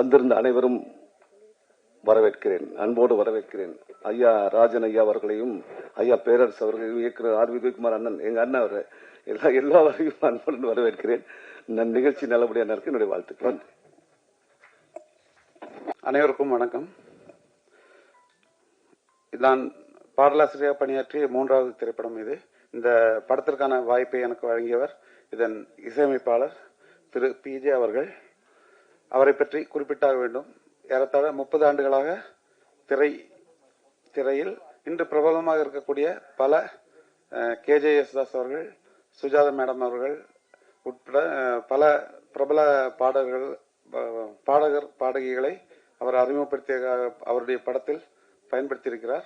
வந்திருந்த அனைவரும் வரவேற்கிறேன், அன்போடு வரவேற்கிறேன். ஐயா ராஜன் ஐயா அவர்களையும் ஐயா பேரரசு அவர்களையும் இயக்குனர் ஆர் விஜயகுமார் அண்ணன், எங்க அண்ணன் அவர் எல்லாரையும் அன்போடு வரவேற்கிறேன். நிகழ்ச்சி நல்லபடியாக நடக்க என்னுடைய வாழ்த்துக்கள். அனைவருக்கும் வணக்கம். நான் பாடலாசிரியர் பணியாற்றிய 3வது திரைப்படம் இது. இந்த படத்திற்கான வாய்ப்பை எனக்கு வழங்கியவர் இதன் இசையமைப்பாளர் திரு PJ அவர்கள். அவரை பற்றி குறிப்பிட்டாக வேண்டும். ஏறத்தாழ 30 ஆண்டுகளாக திரையில் இன்று பிரபலமாக இருக்கக்கூடிய பல KJ யேசுதாஸ் அவர்கள், சுஜாதா மேடம் அவர்கள் உட்பட பல பிரபல பாடகிகளை அவர் அறிமுகப்படுத்திய அவருடைய படத்தில் பயன்படுத்தியிருக்கிறார்.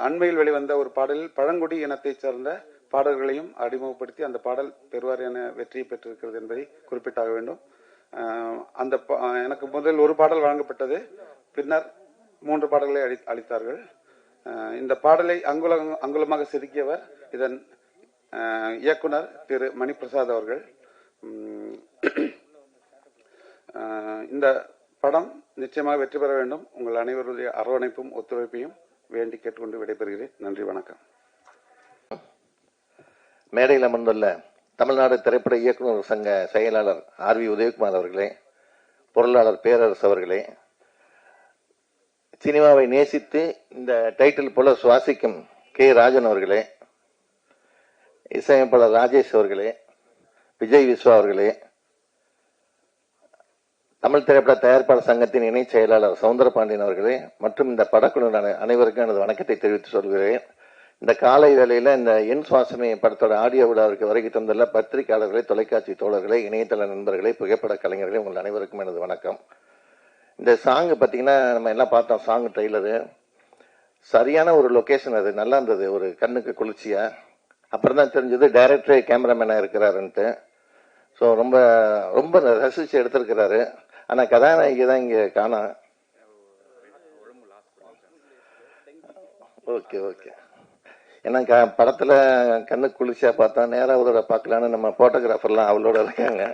அண்மையில் வெளிவந்த ஒரு பாடலில் பழங்குடி இனத்தைச் சேர்ந்த பாடல்களையும் அறிமுகப்படுத்தி அந்த பாடல் பெருவாரியான வெற்றியை பெற்றிருக்கிறது என்பதை குறிப்பிட்டாக வேண்டும். எனக்கு முதல் ஒரு பாடல் வழங்கப்பட்டது, பின்னர் 3 பாடல்களை அளித்தார்கள். இந்த பாடலை அங்குலமாக செதுக்கியவர் இதன் இயக்குனர் திரு மணிபிரசாத் அவர்கள். இந்த படம் நிச்சயமாக வெற்றி பெற வேண்டும். உங்கள் அனைவருடைய அரவணைப்பும் ஒத்துழைப்பையும் வேண்டி கேட்டுக்கொண்டு விடைபெறுகிறேன். நன்றி, வணக்கம். மேடையில் அமர்ந்துள்ள தமிழ்நாடு திரைப்பட இயக்குநர் சங்க செயலாளர் RV உதயகுமார் அவர்களே, பொருளாளர் பேரரசு அவர்களே, சினிமாவை நேசித்து இந்த டைட்டில் போல சுவாசிக்கும் K. ராஜன் அவர்களே, இசையமைப்பாளர் ராஜேஷ் அவர்களே, விஜய் விஸ்வா அவர்களே, தமிழ் திரைப்பட தயாரிப்பாளர் சங்கத்தின் இணை செயலாளர் சவுந்தரபாண்டியன் அவர்களே மற்றும் இந்த படக்குழுவினர் அனைவருக்கும் எனது வணக்கத்தை தெரிவித்து சொல்கிறேன். இந்த காலை வேளையில இந்த என் சுவாசமே படத்தோட ஆடியோ விழாவிற்கு வருகை தந்துள்ள பத்திரிகையாளர்களை, தொலைக்காட்சி தோழர்களை, இணையதள நண்பர்களை, புகைப்பட கலைஞர்களை உங்கள் அனைவருக்கும் எனது வணக்கம். இந்த சாங் பார்த்தீங்கன்னா நம்ம எல்லாம் பார்த்தோம், சாங் ட்ரெய்லரு சரியான ஒரு லொகேஷன், அது நல்லா இருந்தது, ஒரு கண்ணுக்கு குளிர்ச்சியா. அப்புறம் தான் தெரிஞ்சது டைரக்டரே கேமராமேனா இருக்கிறாருன்ட்டு. ஸோ ரொம்ப ரொம்ப ரசிச்சு எடுத்திருக்கிறாரு. ஆனா கதாநாயகி தான் இங்க காணோம். Okay okay. ஏன்னா படத்துல கண்ணு குளிர்ச்சியா பார்த்தா நேரம் அவரோட பார்க்கலான்னு நம்ம போட்டோகிராஃபர்லாம் அவளோட இருக்காங்க.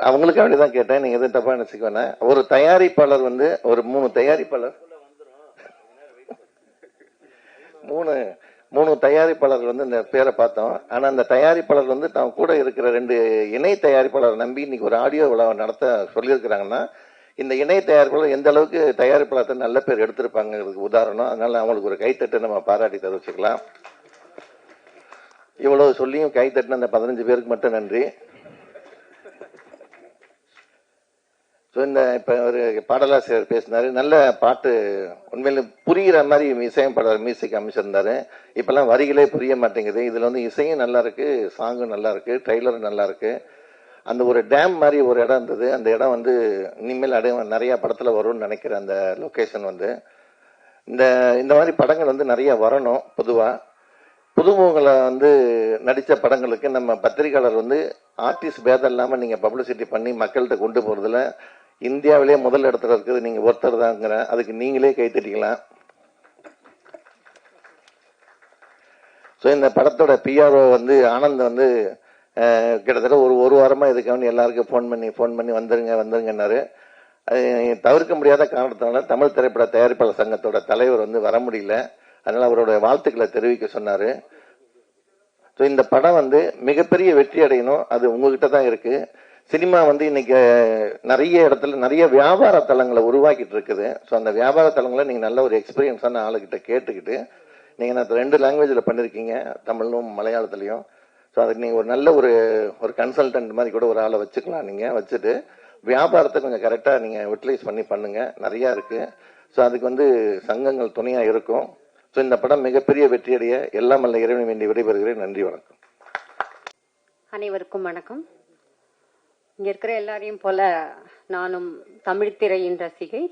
அவங்களுக்கு அப்படிதான் கேட்டேன், நீங்க எதுவும் தப்பா நினைச்சுக்க வேணாம். ஒரு தயாரிப்பாளர் வந்து ஒரு 3 தயாரிப்பாளர் 3 தயாரிப்பாளர்கள் வந்து இந்த பேரை பார்த்தோம். ஆனா அந்த தயாரிப்பாளர் வந்து தான் கூட இருக்கிற 2 இணை தயாரிப்பாளர் நம்பி இன்னைக்கு ஒரு ஆடியோ விழாவை நடத்த சொல்லியிருக்கிறாங்கன்னா இந்த இணை தயாரிப்பாளர் எந்த அளவுக்கு தயாரிப்பாளர் நல்ல பேர் எடுத்திருப்பாங்கிறதுக்கு உதாரணம். அதனால அவங்களுக்கு ஒரு கைத்தட்டு நம்ம பாராட்டி தெரிவிச்சுக்கலாம். இவ்வளவு சொல்லியும் கைத்தட்டின அந்த 15 பேருக்கு மட்டும் நன்றி. இந்த இப்ப ஒரு பாடலாசிரியர் பேசினாரு, நல்ல பாட்டு, உண்மையில புரிகிற மாதிரி இசையமைப்பாளர் மியூசிக் அமைச்சிருந்தாரு. இப்பெல்லாம் வரிகளே புரிய மாட்டேங்குது. இதுல வந்து இசையும் நல்லா இருக்கு, சாங்கும் நல்லா இருக்கு, ட்ரெய்லரும் நல்லா இருக்கு. அந்த ஒரு டேம் மாதிரி ஒரு இடம் இருந்தது, அந்த இடம் வந்து இனிமேல் நிறைய படத்துல வரும்னு நினைக்கிறேன். அந்த லொகேஷன் வந்து இந்த மாதிரி படங்கள் வந்து நிறைய வரணும். பொதுவா புதுமுகங்களை வந்து நடிச்ச படங்களுக்கு நம்ம பத்திரிகையாளர் வந்து ஆர்டிஸ்ட் பேதம் இல்லாம நீங்க பப்ளிசிட்டி பண்ணி மக்கள்கிட்ட கொண்டு போறதுல இந்தியாவிலேயே முதல் இடத்துல இருக்குது நீங்க ஒருத்தர் தாங்கிற, அதுக்கு நீங்களே கை தட்டிக்கலாம். ஸோ இந்த படத்தோட PRO வந்து ஆனந்த் வந்து கிட்டத்தட்ட ஒரு வாரமா இதுக்காக எல்லாருக்கும் ஃபோன் பண்ணி வந்துருங்கன்னாரு. அது தவிர்க்க முடியாத காரணத்தினால தமிழ் திரைப்பட தயாரிப்பாளர் சங்கத்தோட தலைவர் வந்து வர முடியல. அதனால அவரோட வாழ்த்துக்களை தெரிவிக்க சொன்னாரு. ஸோ இந்த படம் வந்து மிகப்பெரிய வெற்றி அடையணும், அது உங்ககிட்ட தான் இருக்கு. சினிமா வந்து இன்னைக்கு நிறைய இடத்துல நிறைய வியாபார தளங்களை உருவாக்கிட்டு இருக்குது. ஸோ அந்த வியாபார தளங்களை நீங்க நல்ல ஒரு எக்ஸ்பீரியன்ஸான ஆளுகிட்ட கேட்டுக்கிட்டு, நீங்க 2 லாங்குவேஜ்ல பண்ணிருக்கீங்க, தமிழும் மலையாளத்திலையும். ஸோ அதுக்கு நீங்க ஒரு நல்ல ஒரு கன்சல்டன்ட் மாதிரி கூட ஒரு ஆளை வச்சுக்கலாம். நீங்க வச்சுட்டு வியாபாரத்தை கொஞ்சம் கரெக்டா நீங்க யூட்டிலைஸ் பண்ணி பண்ணுங்க, நிறைய இருக்கு. ஸோ அதுக்கு வந்து சங்கங்கள் துணையா இருக்கும். ஸோ இந்த படம் மிகப்பெரிய வெற்றியடைய எல்லாம் வல்ல இறைவனை வேண்டி விடைபெறுகிறேன். நன்றி, வணக்கம். அனைவருக்கும் வணக்கம். இங்க இருக்கிற எல்லாரையும் போல நானும் தமிழ் திரையின் ரசிகை.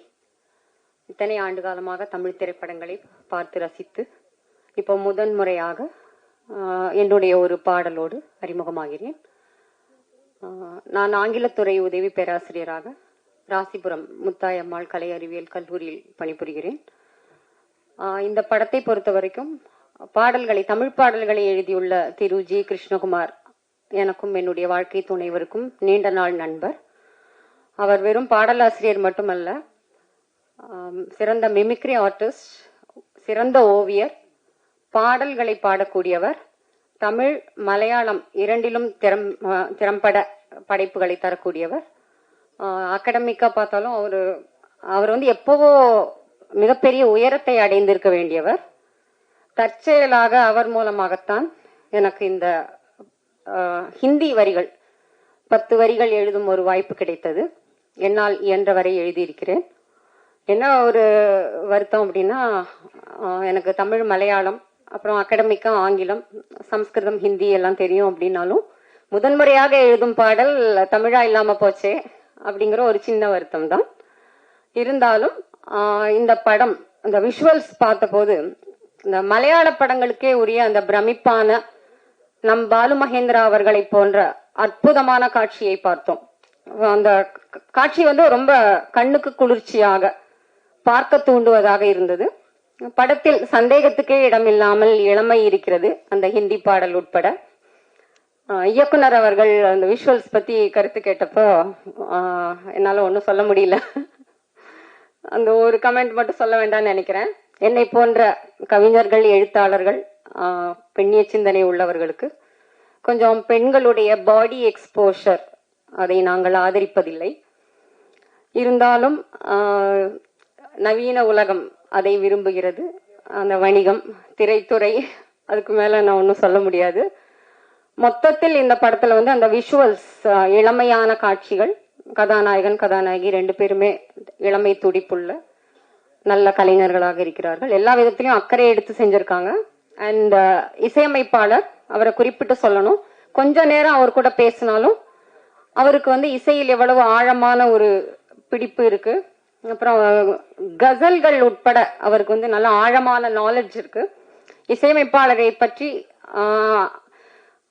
இத்தனை ஆண்டு காலமாக தமிழ் திரைப்படங்களை பார்த்து ரசித்து இப்போ முதன்முறையாக என்னுடைய ஒரு பாடலோடு அறிமுகமாகிறேன். நான் ஆங்கிலத்துறை உதவி பேராசிரியராக ராசிபுரம் முத்தாயம்மாள் கலை அறிவியல் கல்லூரியில் பணிபுரிகிறேன். இந்த படத்தை பொறுத்த வரைக்கும் தமிழ் பாடல்களை எழுதியுள்ள திரு G. கிருஷ்ணகுமார் எனக்கும் என்னுடைய வாழ்க்கை துணைவருக்கும் நீண்ட நாள் நண்பர். அவர் வெறும் பாடலாசிரியர் மட்டுமல்ல, சிறந்த மிமிக்ரி ஆர்டிஸ்ட், சிறந்த ஓவியர், பாடல்களை பாடக்கூடியவர், தமிழ் மலையாளம் இரண்டிலும் திறம்பட படைப்புகளை தரக்கூடியவர். அகடமிக்கா பார்த்தாலும் அவர் வந்து எப்பவோ மிகப்பெரிய உயரத்தை அடைந்திருக்க வேண்டியவர். தற்செயலாக அவர் மூலமாகத்தான் எனக்கு இந்த ஹிந்தி வரிகள் 10 வரிகள் எழுதும் ஒரு வாய்ப்பு கிடைத்தது. என்னால் இயன்றவரை எழுதியிருக்கிறேன். என்ன ஒரு வருத்தம் அப்படின்னா, எனக்கு தமிழ் மலையாளம் அப்புறம் அகடமிக்கா ஆங்கிலம் சம்ஸ்கிருதம் ஹிந்தி எல்லாம் தெரியும் அப்படின்னாலும் முதன்முறையாக எழுதும் பாடல் தமிழா இல்லாம போச்சே அப்படிங்கிற ஒரு சின்ன வருத்தம் தான். இருந்தாலும் இந்த படம் அந்த விஷுவல்ஸ் பார்த்தபோது இந்த மலையாள படங்களுக்கே உரிய அந்த பிரமிப்பான நம் பாலு மகேந்திரா அவர்களை போன்ற அற்புதமான காட்சியை பார்த்தோம். அந்த காட்சி வந்து ரொம்ப கண்ணுக்கு குளிர்ச்சியாக பார்க்க தூண்டுவதாக இருந்தது. படத்தில் சந்தேகத்துக்கே இடமில்லாமல் இளமை இருக்கிறது, அந்த ஹிந்தி பாடல் உட்பட. இயக்குனர் அவர்கள் அந்த விஷுவல்ஸ் பத்தி கருத்து கேட்டப்போ என்னால ஒன்றும் சொல்ல முடியல. அந்த ஒரு கமெண்ட் மட்டும் சொல்ல வேண்டாம்னு நினைக்கிறேன். என்னை போன்ற கவிஞர்கள், எழுத்தாளர்கள், பெண்ணிய சிந்தனை உள்ளவர்களுக்கு கொஞ்சம் பெண்களுடைய பாடி எக்ஸ்போஷர் அதை நாங்கள் ஆதரிப்பதில்லை. இருந்தாலும் நவீன உலகம் அதை விரும்புகிறது. அந்த வணிகம், திரைத்துறை, அதுக்கு மேல நான் ஒன்றும் சொல்ல முடியாது. மொத்தத்தில் இந்த படத்துல வந்து அந்த விஷுவல்ஸ், இளமையான காட்சிகள், கதாநாயகன் கதாநாயகி 2 பேருமே இளமை துடிப்புள்ள நல்ல கலைஞர்களாக இருக்கிறார்கள். எல்லா விதத்திலையும் அக்கறை எடுத்து செஞ்சிருக்காங்க. அண்ட் இசையமைப்பாளர், அவரை குறிப்பிட்டு சொல்லணும். கொஞ்ச நேரம் அவர் கூட பேசினாலும் அவருக்கு வந்து இசையில் எவ்வளவு ஆழமான ஒரு பிடிப்பு இருக்கு. அப்புறம் கசல்கள் உட்பட அவருக்கு வந்து நல்ல ஆழமான நாலேஜ் இருக்கு. இசையமைப்பாளரை பற்றி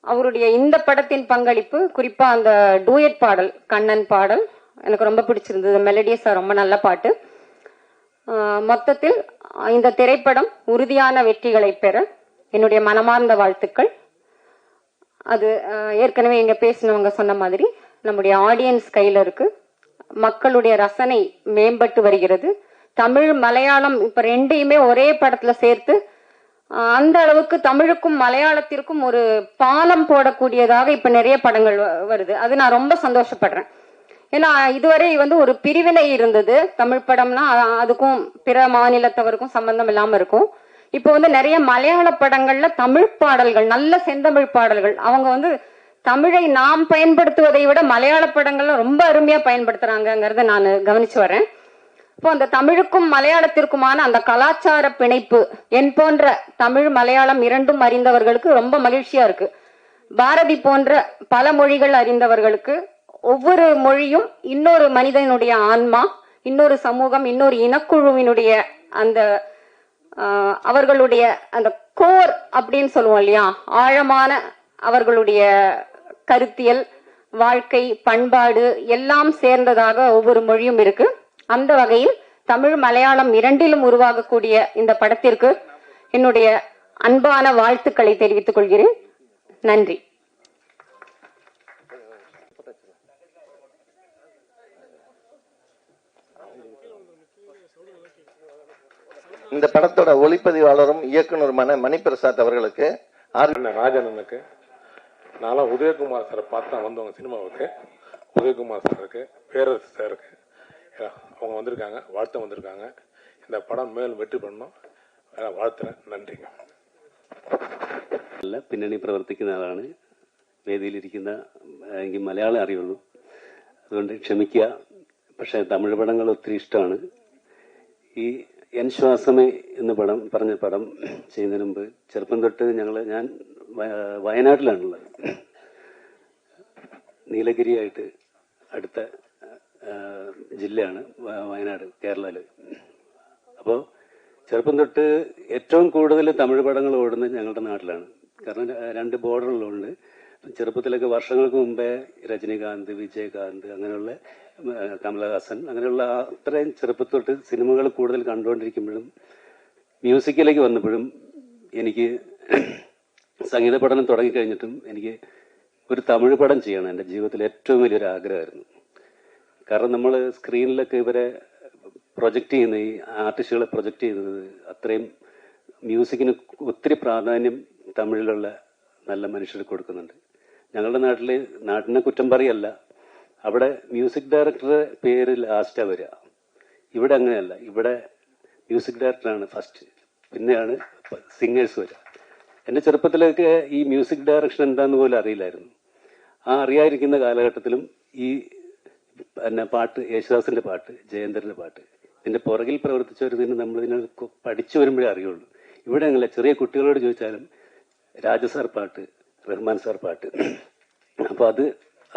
அவருடைய இந்த படத்தின் பங்களிப்பு, குறிப்பா அந்த டூயட் பாடல், கண்ணன் பாடல் எனக்கு ரொம்ப பிடிச்சிருந்தது. மெலடியஸா ரொம்ப நல்ல பாட்டு. மொத்தத்தில் இந்த திரைப்படம் உறுதியான வெற்றிகளை பெற என்னுடைய மனமார்ந்த வாழ்த்துக்கள். அது ஏற்கனவே இங்க பேசினவங்க சொன்ன மாதிரி நம்முடைய ஆடியன்ஸ் கையில இருக்கு. மக்களுடைய ரசனை மேம்பட்டு வருகிறது. தமிழ் மலையாளம் இப்ப 2யுமே ஒரே படத்துல சேர்த்து அந்த அளவுக்கு தமிழுக்கும் மலையாளத்திற்கும் ஒரு பாலம் போடக்கூடியதாக இப்ப நிறைய படங்கள் வருது. அது நான் ரொம்ப சந்தோஷப்படுறேன். ஏன்னா இதுவரை வந்து ஒரு பிரிவினை இருந்தது. தமிழ் படம்னா அதுக்கும் பிற மாநிலத்தவருக்கும் சம்பந்தம் இல்லாம இருக்கும். இப்போ வந்து நிறைய மலையாள படங்கள்ல தமிழ் பாடல்கள், நல்ல செந்தமிழ் பாடல்கள், அவங்க வந்து தமிழை நாம் பயன்படுத்துவதை விட மலையாள படங்கள்ல ரொம்ப அருமையா பயன்படுத்துறாங்கிறத நான் கவனிச்சு வரேன். இப்போ அந்த தமிழுக்கும் மலையாளத்திற்குமான அந்த கலாச்சார பிணைப்பு என் போன்ற தமிழ் மலையாளம் இரண்டும் அறிந்தவர்களுக்கு ரொம்ப மகிழ்ச்சியா இருக்கு. பாரதி போன்ற பல மொழிகள் அறிந்தவர்களுக்கு ஒவ்வொரு மொழியும் இன்னொரு மனிதனுடைய ஆன்மா, இன்னொரு சமூகம், இன்னொரு இனக்குழுவினுடைய அந்த அவர்களுடைய அந்த கோர் அப்படின்னு சொல்லுவோம் இல்லையா, ஆழமான அவர்களுடைய கருத்தியல், வாழ்க்கை, பண்பாடு எல்லாம் சேர்ந்ததாக ஒவ்வொரு மொழியும் இருக்கு. அந்த வகையில் தமிழ் மலையாளம் இரண்டிலும் உருவாகக்கூடிய இந்த படத்திற்கு என்னுடைய அன்பான வாழ்த்துக்களை தெரிவித்துக் கொள்கிறேன். நன்றி. இந்த படத்தோட ஒளிப்பதிவாளரும் இயக்குனருமான மணிபிரசாத் அவர்களுக்கு, ராஜனனுக்கு, நான்லாம் உதயகுமார் சாரை பார்த்து தான் வந்தவங்க சினிமாவுக்கு. உதயகுமார் சாருக்கு, பேரரசு சாருக்கு அவங்க வந்திருக்காங்க, வாழ்த்து வந்திருக்காங்க. இந்த படம் மேலும் வெற்றி பண்ணணும், வாழ்த்துறேன். നന്ദിங்க. പിന്നണി പ്രവർത്തിക്കുന്ന ആളാണ്. വേദിയിലിരിക്കുന്ന എനിക്ക് മലയാളം അറിയുള്ളൂ, അതുകൊണ്ട് ക്ഷമിക്കുക. പക്ഷേ തമിഴ് പടങ്ങൾ ഒത്തിരി ഇഷ്ടമാണ്. ഈ എൻ ശ്വാസമേ എന്ന പറഞ്ഞ പടം ചെയ്യുന്നതിന് മുമ്പ് ചെറുപ്പം തൊട്ട് ഞാൻ വയനാട്ടിലാണുള്ളത്. നീലഗിരിയായിട്ട് അടുത്ത ജില്ലയാണ് വയനാട്, കേരളയിൽ. അപ്പോൾ ചെറുപ്പം തൊട്ട് ഏറ്റവും കൂടുതൽ തമിഴ് പടങ്ങൾ ഓടുന്നത് ഞങ്ങളുടെ നാട്ടിലാണ്. കാരണം 2 ബോർഡറുകളുണ്ട്. ചെറുപ്പത്തിലൊക്കെ വർഷങ്ങൾക്ക് മുമ്പേ രജനികാന്ത്, വിജയകാന്ത്, അങ്ങനെയുള്ള കമലഹാസൻ, അങ്ങനെയുള്ള അത്രയും ചെറുപ്പത്തൊട്ട് സിനിമകൾ കൂടുതൽ കണ്ടുകൊണ്ടിരിക്കുമ്പോഴും മ്യൂസിക്കിലേക്ക് വന്നപ്പോഴും എനിക്ക് സംഗീത പഠനം തുടങ്ങിക്കഴിഞ്ഞിട്ടും എനിക്ക് ഒരു തമിഴ് പടം ചെയ്യണം എൻ്റെ ജീവിതത്തിൽ ഏറ്റവും വലിയൊരു ആഗ്രഹമായിരുന്നു. കാരണം നമ്മൾ സ്ക്രീനിലൊക്കെ ഇവരെ പ്രൊജക്റ്റ് ചെയ്യുന്ന ഈ ആർട്ടിസ്റ്റുകളെ പ്രൊജക്റ്റ് ചെയ്യുന്നത് അത്രയും മ്യൂസിക്കിന് ഒത്തിരി പ്രാധാന്യം തമിഴിലുള്ള നല്ല മനുഷ്യർ കൊടുക്കുന്നുണ്ട്. ഞങ്ങളുടെ നാട്ടിനെ കുറ്റം പറയല്ല, അവിടെ മ്യൂസിക് ഡയറക്ടറുടെ പേര് ലാസ്റ്റാണ് വരിക. ഇവിടെ അങ്ങനെയല്ല, ഇവിടെ മ്യൂസിക് ഡയറക്ടറാണ് ഫസ്റ്റ്, പിന്നെയാണ് സിംഗേഴ്സ് വരിക. എൻ്റെ ചെറുപ്പത്തിലൊക്കെ ഈ മ്യൂസിക് ഡയറക്ഷൻ എന്താണെന്ന് പോലും അറിയില്ലായിരുന്നു. ആ അറിയാതിരിക്കുന്ന കാലഘട്ടത്തിലും ഈ പാട്ട്, യേശുദാസിൻ്റെ പാട്ട്, ജയേന്ദ്രൻ്റെ പാട്ട്, ഇതിൻ്റെ പുറകിൽ പ്രവർത്തിച്ചവരിതിന് നമ്മളിതിനെ പഠിച്ചു വരുമ്പോഴേ അറിയുള്ളൂ. ഇവിടെ അങ്ങനെ ചെറിയ കുട്ടികളോട് ചോദിച്ചാലും രാജസാർ പാട്ട്, റഹ്മാൻ സാർ പാട്ട്. അപ്പോൾ അത്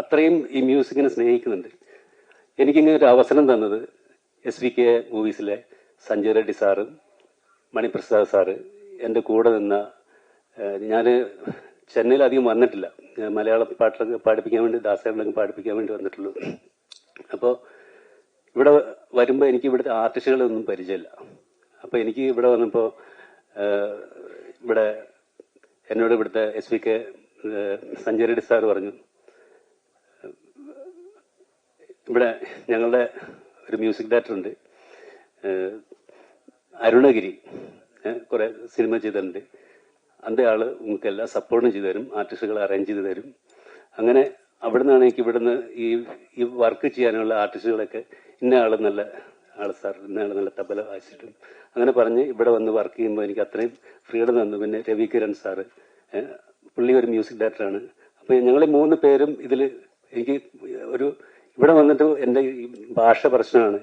അത്രയും ഈ മ്യൂസിക്കിനെ സ്നേഹിക്കുന്നുണ്ട്. എനിക്കിങ്ങനെ ഒരു അവസരം തന്നത് SVK മൂവീസിലെ സഞ്ജയ് റെഡ്ഡി സാറ്, മണിപ്രസാദ് സാറ്, എൻ്റെ കൂടെ നിന്ന, ഞാൻ ചെന്നൈയിൽ അധികം വന്നിട്ടില്ല, ഞാൻ മലയാളം പാട്ടൊക്കെ പാടിപ്പിക്കാൻ വേണ്ടി, ദാസേട്ടനൊക്കെ പാടിപ്പിക്കാൻ വേണ്ടി വന്നിട്ടുള്ളൂ. അപ്പോൾ ഇവിടെ വരുമ്പോൾ എനിക്ക് ഇവിടുത്തെ ആർട്ടിസ്റ്റുകളൊന്നും പരിചയമില്ല. അപ്പോൾ എനിക്ക് ഇവിടെ വന്നപ്പോൾ എന്നോട് ഇവിടുത്തെ SVK സഞ്ജയ് റെഡ്ഡി സാർ പറഞ്ഞു, ഇവിടെ ഞങ്ങളുടെ ഒരു മ്യൂസിക് ഡയറക്ടർ ഉണ്ട്, അരുണഗിരി, കുറെ സിനിമ ചെയ്തിട്ടുണ്ട്, അന്ത ആള് നിങ്ങൾക്ക് എല്ലാ സപ്പോർട്ടും ചെയ്തു തരും, ആർട്ടിസ്റ്റുകളെ അറേഞ്ച് ചെയ്ത് തരും. അങ്ങനെ അവിടെ നിന്നാണ് എനിക്ക് ഇവിടുന്ന് ഈ വർക്ക് ചെയ്യാനുള്ള ആർട്ടിസ്റ്റുകളൊക്കെ ഇന്ന ആള് നല്ല ആള് സാർ, ഇന്ന ആള് നല്ല തബല വായിച്ചിട്ടും അങ്ങനെ പറഞ്ഞ് ഇവിടെ വന്ന് വർക്ക് ചെയ്യുമ്പോൾ എനിക്ക് അത്രയും ഫ്രീഡം തന്നു. പിന്നെ രവി കിരൺ സാറ്, പുള്ളി ഒരു മ്യൂസിക് ഡയറക്ടറാണ്. അപ്പോൾ ഞങ്ങൾ 3 പേരും ഇതിൽ, എനിക്ക് ഇവിടെ വന്നിട്ട് എൻ്റെ ഭാഷ പ്രശ്നമാണ്,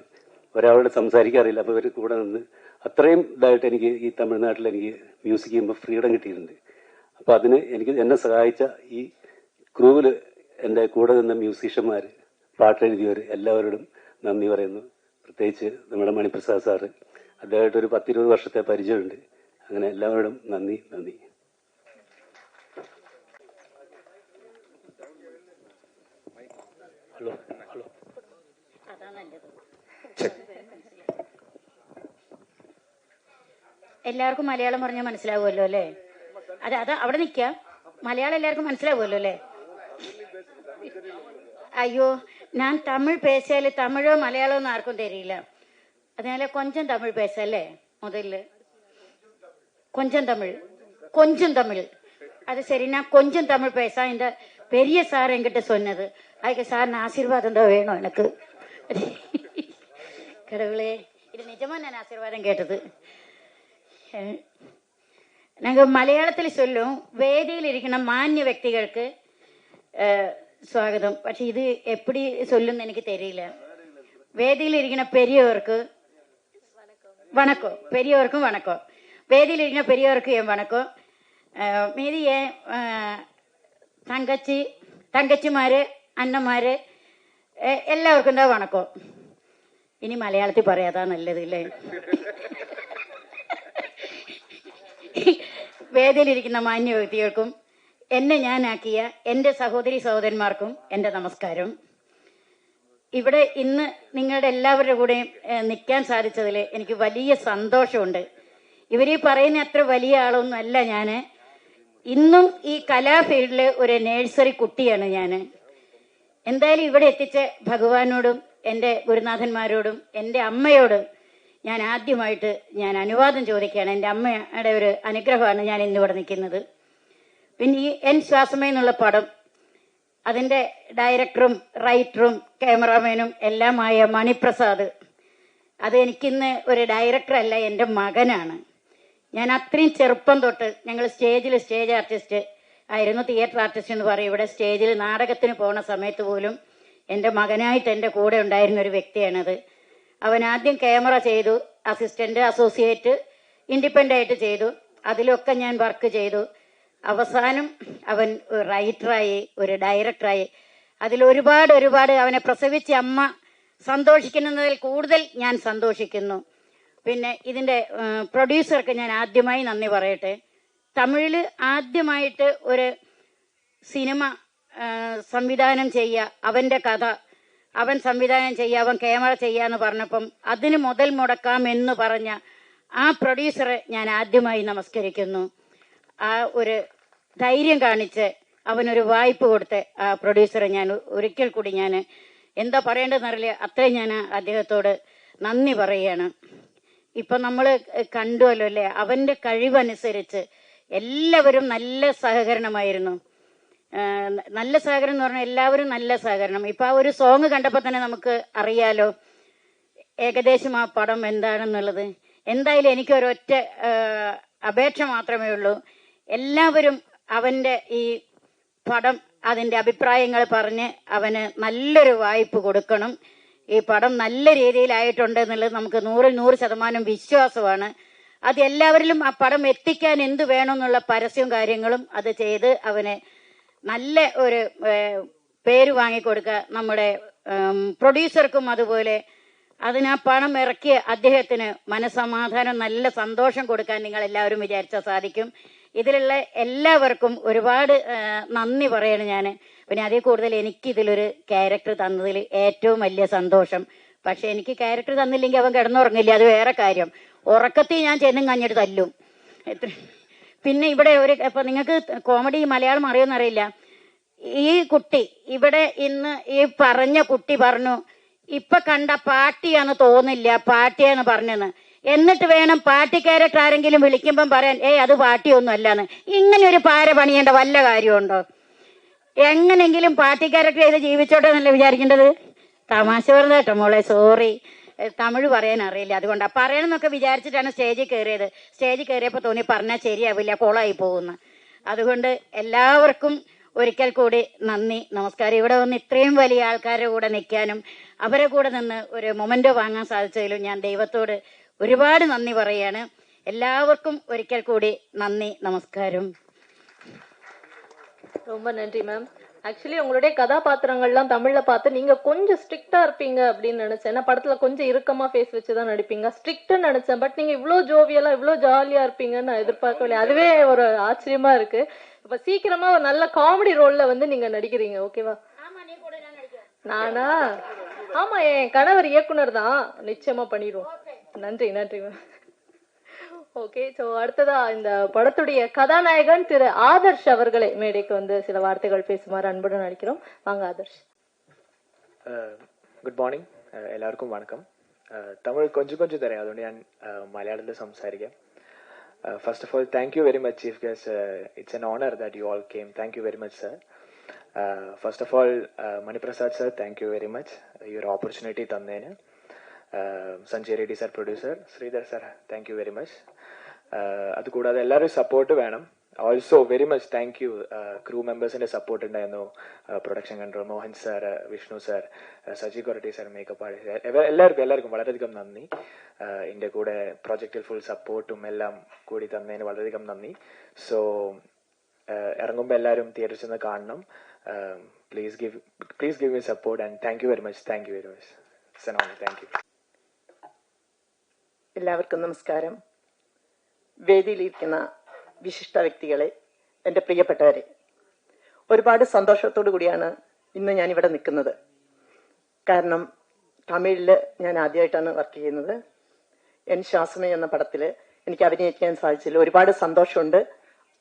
ഒരാളോട് സംസാരിക്കാറില്ല. അപ്പോൾ ഇവർ കൂടെ നിന്ന് അത്രയും ഇതായിട്ട് എനിക്ക് ഈ തമിഴ്നാട്ടിൽ എനിക്ക് മ്യൂസിക് ചെയ്യുമ്പോൾ ഫ്രീഡം കിട്ടിയിട്ടുണ്ട്. അപ്പോൾ അതിന് എന്നെ സഹായിച്ച ഈ ക്രൂവിൽ എൻ്റെ കൂടെ നിന്ന മ്യൂസീഷ്യന്മാർ, പാട്ടെഴുതിയവർ എല്ലാവരോടും നന്ദി പറയുന്നു. പ്രത്യേകിച്ച് നമ്മുടെ മണിപ്രസാദ് സാറ്, അദ്ദേഹമായിട്ട് ഒരു 10-20 വർഷത്തെ പരിചയമുണ്ട്. അങ്ങനെ എല്ലാവരോടും നന്ദി. എല്ലാവർക്കും മലയാളം പറഞ്ഞാൽ മനസ്സിലാവുമല്ലോ അല്ലേ? അത് അവിടെ നിൽക്കാം, മലയാളം എല്ലാവർക്കും മനസ്സിലാവുമല്ലോ അല്ലേ? അയ്യോ, ഞാൻ തമിഴ് പേശാല് തമിഴോ മലയാളമോ ഒന്നും ആർക്കും തരില്ല. அதனால கொஞ்சம் தமிழ் பேசல முதல்ல, கொஞ்சம் தமிழ். அது சரி, நான் கொஞ்சம் தமிழ் பேச இந்த பெரிய சார் என்கிட்ட சொன்னது. அதுக்கு சார் நான் ஆசீர்வாதம் தான் வேணும் எனக்கு. கடவுளே, இது நிஜமா நான் ஆசீர்வாதம் கேட்டது. நாங்கள் மலையாளத்தில் சொல்லும் വേദിയിൽ ഇരിക്കുന്ന മാന്യ വ്യക്തികൾക്ക് സ്വാഗതം. പക്ഷെ ഇത് എപ്പടി ചൊല്ലുന്ന എനിക്ക് തെരിയില്ല. വേദിയിൽ ഇരിക്കുന്ന പെരിയവർക്ക് வணக்கம், பெரியவருக்கும் வணக்கம். வேதியில் இருக்கிற பெரியவருக்கு என் வணக்கம். மீதி என் തങ്കച്ചിമാര്, അന്നമാര് എല്ലാവർക്കും എന്താ വണക്കം. ഇനി മലയാളത്തിൽ പറയാതാ നല്ലത് അല്ലേ? വേദിയിലിരിക്കുന്ന മാന്യ വ്യക്തികൾക്കും എന്നെ ഞാനാക്കിയ എൻ്റെ സഹോദരി സഹോദരന്മാർക്കും എൻ്റെ നമസ്കാരം. ഇവിടെ ഇന്ന് നിങ്ങളുടെ എല്ലാവരുടെ കൂടെയും നിൽക്കാൻ സാധിച്ചതിൽ എനിക്ക് വലിയ സന്തോഷമുണ്ട്. ഇവരീ പറയുന്ന അത്ര വലിയ ആളൊന്നും അല്ല ഞാൻ. ഇന്നും ഈ കലാഫീൽഡിലെ ഒരു നേഴ്സറി കുട്ടിയാണ് ഞാൻ. എന്തായാലും ഇവിടെ എത്തിച്ച ഭഗവാനോടും എൻ്റെ ഗുരുനാഥന്മാരോടും എൻ്റെ അമ്മയോടും ഞാൻ ആദ്യമായിട്ട് അനുവാദം ചോദിക്കുകയാണ്. എൻ്റെ അമ്മയുടെ ഒരു അനുഗ്രഹമാണ് ഞാൻ ഇന്നിവിടെ നിൽക്കുന്നത്. പിന്നെ ഈ എൻ ശ്വാസമേ എന്നുള്ള പടം, അതിൻ്റെ ഡയറക്ടറും റൈറ്ററും ക്യാമറാമാനും എല്ലാമായ മണിപ്രസാദ്, അത് എനിക്കിന്ന് ഒരു ഡയറക്ടറല്ല, എൻ്റെ മകനാണ്. ഞാൻ അത്രയും ചെറുപ്പം തൊട്ട് ഞങ്ങൾ സ്റ്റേജ് ആർട്ടിസ്റ്റ് ആയിരുന്നു, തിയേറ്റർ ആർട്ടിസ്റ്റ് എന്ന് പറയും. ഇവിടെ സ്റ്റേജിൽ നാടകത്തിന് പോകുന്ന സമയത്ത് പോലും എൻ്റെ മകനായിട്ട് എൻ്റെ കൂടെ ഉണ്ടായിരുന്ന ഒരു വ്യക്തിയാണത്. അവൻ ആദ്യം ക്യാമറ ചെയ്തു, അസിസ്റ്റന്റ്, അസോസിയേറ്റ്, ഇൻഡിപെൻഡൻ്റ് ആയിട്ട് ചെയ്തു. അതിലൊക്കെ ഞാൻ വർക്ക് ചെയ്തു. അവസാനം അവൻ ഒരു റൈറ്ററായി, ഒരു ഡയറക്ടറായി. അതിൽ ഒരുപാട് അവനെ പ്രസവിച്ച അമ്മ സന്തോഷിക്കുന്നതിൽ കൂടുതൽ ഞാൻ സന്തോഷിക്കുന്നു. പിന്നെ ഇതിൻ്റെ പ്രൊഡ്യൂസർക്ക് ഞാൻ ആദ്യമായി നന്ദി പറയട്ടെ. തമിഴിൽ ആദ്യമായിട്ട് ഒരു സിനിമ സംവിധാനം ചെയ്യുക, അവൻ്റെ കഥ അവൻ സംവിധാനം ചെയ്യുക, അവൻ ക്യാമറ ചെയ്യാന്ന് പറഞ്ഞപ്പം അതിന് മുതൽ മുടക്കാം എന്ന് പറഞ്ഞ ആ പ്രൊഡ്യൂസറെ ഞാൻ ആദ്യമായി നമസ്കരിക്കുന്നു. ആ ഒരു ധൈര്യം കാണിച്ച് അവനൊരു വായ്പ കൊടുത്ത് ആ പ്രൊഡ്യൂസറെ ഞാൻ ഒരിക്കൽ കൂടി ഞാൻ എന്താ പറയേണ്ടതെന്നറിയില്ല. അത്രയും ഞാൻ അദ്ദേഹത്തോട് നന്ദി പറയുകയാണ്. ഇപ്പം നമ്മൾ കണ്ടുവല്ലോ അല്ലേ, അവൻ്റെ കഴിവനുസരിച്ച് എല്ലാവരും നല്ല സഹകരണമായിരുന്നു. നല്ല സഹകരണം എന്ന് പറഞ്ഞാൽ എല്ലാവരും നല്ല സഹകരണം. ഇപ്പം ആ ഒരു സോങ് കണ്ടപ്പോൾ തന്നെ നമുക്ക് അറിയാലോ ഏകദേശം ആ പടം എന്താണെന്നുള്ളത്. എന്തായാലും എനിക്കൊരൊറ്റ അപേക്ഷ മാത്രമേ ഉള്ളൂ. എല്ലാവരും അവൻ്റെ ഈ പടം അതിൻ്റെ അഭിപ്രായങ്ങൾ പറഞ്ഞ് അവന് നല്ലൊരു വായ്പ കൊടുക്കണം. ഈ പടം നല്ല രീതിയിലായിട്ടുണ്ട് എന്നുള്ളത് നമുക്ക് 100% വിശ്വാസമാണ്. അത് എല്ലാവരിലും ആ പടം എത്തിക്കാൻ എന്ത് വേണമെന്നുള്ള പരസ്യവും കാര്യങ്ങളും അത് ചെയ്ത് അവന് നല്ല ഒരു പേര് വാങ്ങിക്കൊടുക്കുക. നമ്മുടെ പ്രൊഡ്യൂസർക്കും അതുപോലെ അതിന് ആ പണം ഇറക്കിയ അദ്ദേഹത്തിന് മനസ്സമാധാനം നല്ല സന്തോഷം കൊടുക്കാൻ നിങ്ങൾ എല്ലാവരും വിചാരിച്ചാൽ സാധിക്കും. ഇതിലുള്ള എല്ലാവർക്കും ഒരുപാട് നന്ദി പറയണം ഞാൻ. പിന്നെ അതിൽ കൂടുതൽ എനിക്കിതിലൊരു ക്യാരക്ടർ തന്നതിൽ ഏറ്റവും വലിയ സന്തോഷം. പക്ഷെ എനിക്ക് ക്യാരക്ടർ തന്നില്ലെങ്കിൽ അവൻ കിടന്നുറങ്ങില്ല, അത് വേറെ കാര്യം. ഉറക്കത്തിൽ ഞാൻ ചെന്നും കഞ്ഞിട്ട് തല്ലും. പിന്നെ ഇവിടെ ഇപ്പം നിങ്ങൾക്ക് കോമഡി മലയാളം അറിയുമെന്നറിയില്ല. ഈ കുട്ടി ഇവിടെ ഇന്ന് ഈ പറഞ്ഞ കുട്ടി പറഞ്ഞു ഇപ്പൊ കണ്ട പാട്ടിയാന്ന് തോന്നില്ല, പാട്ടിയാന്ന് പറഞ്ഞെന്ന്. എന്നിട്ട് വേണം പാട്ടി ക്യാരക്ടർ ആരെങ്കിലും വിളിക്കുമ്പം പറയാൻ അത് പാട്ടിയൊന്നും അല്ലാന്ന്. ഇങ്ങനെ ഒരു പാര പണിയേണ്ട വല്ല കാര്യമുണ്ടോ? എങ്ങനെങ്കിലും പാട്ടി ക്യാരക്ടർ ചെയ്ത് ജീവിച്ചോട്ടെ എന്നല്ലേ വിചാരിക്കേണ്ടത്? തമാശ പറഞ്ഞ കേട്ടോ മോളെ, സോറി. തമിഴ് പറയാൻ അറിയില്ല, അതുകൊണ്ടാണ് പറയണമെന്നൊക്കെ വിചാരിച്ചിട്ടാണ് സ്റ്റേജിൽ കയറിയത്. സ്റ്റേജിൽ കയറിയപ്പോൾ തോന്നി പറഞ്ഞാൽ ശരിയാവില്ല, കോളായി പോകുന്നു. അതുകൊണ്ട് എല്ലാവർക്കും ഒരിക്കൽ കൂടി നന്ദി, നമസ്കാരം. ഇവിടെ വന്ന് ഇത്രയും വലിയ ആൾക്കാരുടെ കൂടെ നിൽക്കാനും അവരെ കൂടെ നിന്ന് ഒരു മൊമെന്റോ വാങ്ങാൻ സാധിച്ചതിലും ഞാൻ ദൈവത്തോട് ഒരുപാട് നന്ദി പറയുകയാണ്. எல்லாருக்கும் ஒരിക്കൽ கூடி நன்றி, நமஸ்காரம். ரொம்ப நன்றி மேம். ஆக்சுவலி உங்களுடைய கதாபாத்திரங்கள்லாம் தமிழ்ல பார்த்து நீங்க கொஞ்சம் ஸ்ட்ரிக்டா இருப்பீங்க அப்படின்னு நினைச்சேன். ஏன்னா படத்துல கொஞ்சம் இறுக்கமா ஃபேஸ் வச்சுதான் நடிப்பீங்க, ஸ்ட்ரிக்ட்னு நினைச்சேன். பட் நீங்க இவ்வளோ ஜோவியலா இவ்வளோ ஜாலியா இருப்பீங்கன்னு நான் எதிர்பார்க்கவில்லை. அதுவே ஒரு ஆச்சரியமா இருக்கு. இப்ப சீக்கிரமா ஒரு நல்ல காமெடி ரோல்ல வந்து நீங்க நடிக்கிறீங்க, ஓகேவா? நானா? ஆமா, என் கணவர் இயக்குனர் தான், நிச்சயமா பண்ணிடுவோம். நன்றி நன்றி மேம். ஓகே, ஸோ அடுத்ததா இந்த படத்துடைய கதாநாயகன் திரு ஆதர்ஷ் அவர்களை மேடைக்கு வந்து சில வார்த்தைகள் பேசுமாறு அன்புடன் அழைக்கிறோம். வாங்க ஆதர்ஷ். ഗുഡ് മോർണിംഗ്, എല്ലാവർക്കും വണക്കം. തമിഴ് കൊഞ്ചം തരാം, അതുകൊണ്ട് ഞാൻ മലയാളത്തിൽ സംസാരിക്കാം. First of all thank you very much chief guest. It's an honour that you all came. Thank you very much sir. First of all Maniprasad sir, thank you very much ഈ ഒരു ഓപ്പർച്യൂണിറ്റി തന്നതിന്. Sanjay Reddy sir producer, Sridhar sir, thank you very much. അതുകൂടാതെ എല്ലാവരും support വേണം. Also very much thank you crew മെമ്പേഴ്സിന്റെ support ഉണ്ടായിരുന്നു. Production control Mohan sir, Vishnu sir, Saji Koratty sir, makeup artist, എല്ലാവർക്കും വളരെയധികം നന്ദി. എൻ്റെ കൂടെ പ്രോജക്റ്റിൽ ഫുൾ സപ്പോർട്ടും എല്ലാം കൂടി തന്നതിന് വളരെയധികം നന്ദി. സോ ഇറങ്ങുമ്പോൾ എല്ലാവരും തിയേറ്ററിൽ ചെന്ന് കാണണം. Please give me support and thank you very much. Thank you very much. Thank U. എല്ലാവർക്കും നമസ്കാരം. വേദിയിലിരിക്കുന്ന വിശിഷ്ട വ്യക്തികളെ, എൻ്റെ പ്രിയപ്പെട്ടവരെ, ഒരുപാട് സന്തോഷത്തോടു കൂടിയാണ് ഇന്ന് ഞാനിവിടെ നിൽക്കുന്നത്. കാരണം തമിഴിൽ ഞാൻ ആദ്യമായിട്ടാണ് വർക്ക് ചെയ്യുന്നത്. എൻ ശ്വാസമേ എന്ന പടത്തിൽ എനിക്ക് അഭിനയിക്കാൻ സാധിച്ചില്ല. ഒരുപാട് സന്തോഷമുണ്ട്.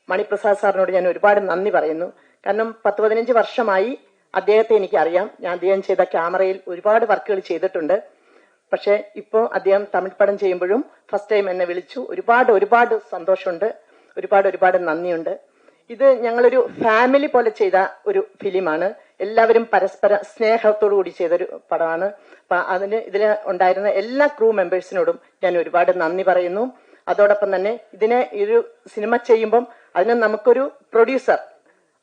മണിപ്രസാദ് സാറിനോട് ഞാൻ ഒരുപാട് നന്ദി പറയുന്നു. കാരണം 10-15 വർഷമായി അദ്ദേഹത്തെ എനിക്കറിയാം. ഞാൻ അദ്ദേഹം ചെയ്ത ക്യാമറയിൽ ഒരുപാട് വർക്കുകൾ ചെയ്തിട്ടുണ്ട്. പക്ഷെ ഇപ്പോൾ അദ്ദേഹം തമിഴ് പടം ചെയ്യുമ്പോഴും ഫസ്റ്റ് ടൈം എന്നെ വിളിച്ചു. ഒരുപാട് സന്തോഷമുണ്ട്, ഒരുപാട് നന്ദിയുണ്ട്. ഇത് ഞങ്ങളൊരു ഫാമിലി പോലെ ചെയ്ത ഒരു ഫിലിമാണ്. എല്ലാവരും പരസ്പര സ്നേഹത്തോടു കൂടി ചെയ്തൊരു പടമാണ്. അപ്പൊ ഇതിൽ ഉണ്ടായിരുന്ന എല്ലാ ക്രൂ മെമ്പേഴ്സിനോടും ഞാൻ ഒരുപാട് നന്ദി പറയുന്നു. അതോടൊപ്പം തന്നെ ഇതിനെ ഒരു സിനിമ ചെയ്യുമ്പം അതിന് നമുക്കൊരു പ്രൊഡ്യൂസർ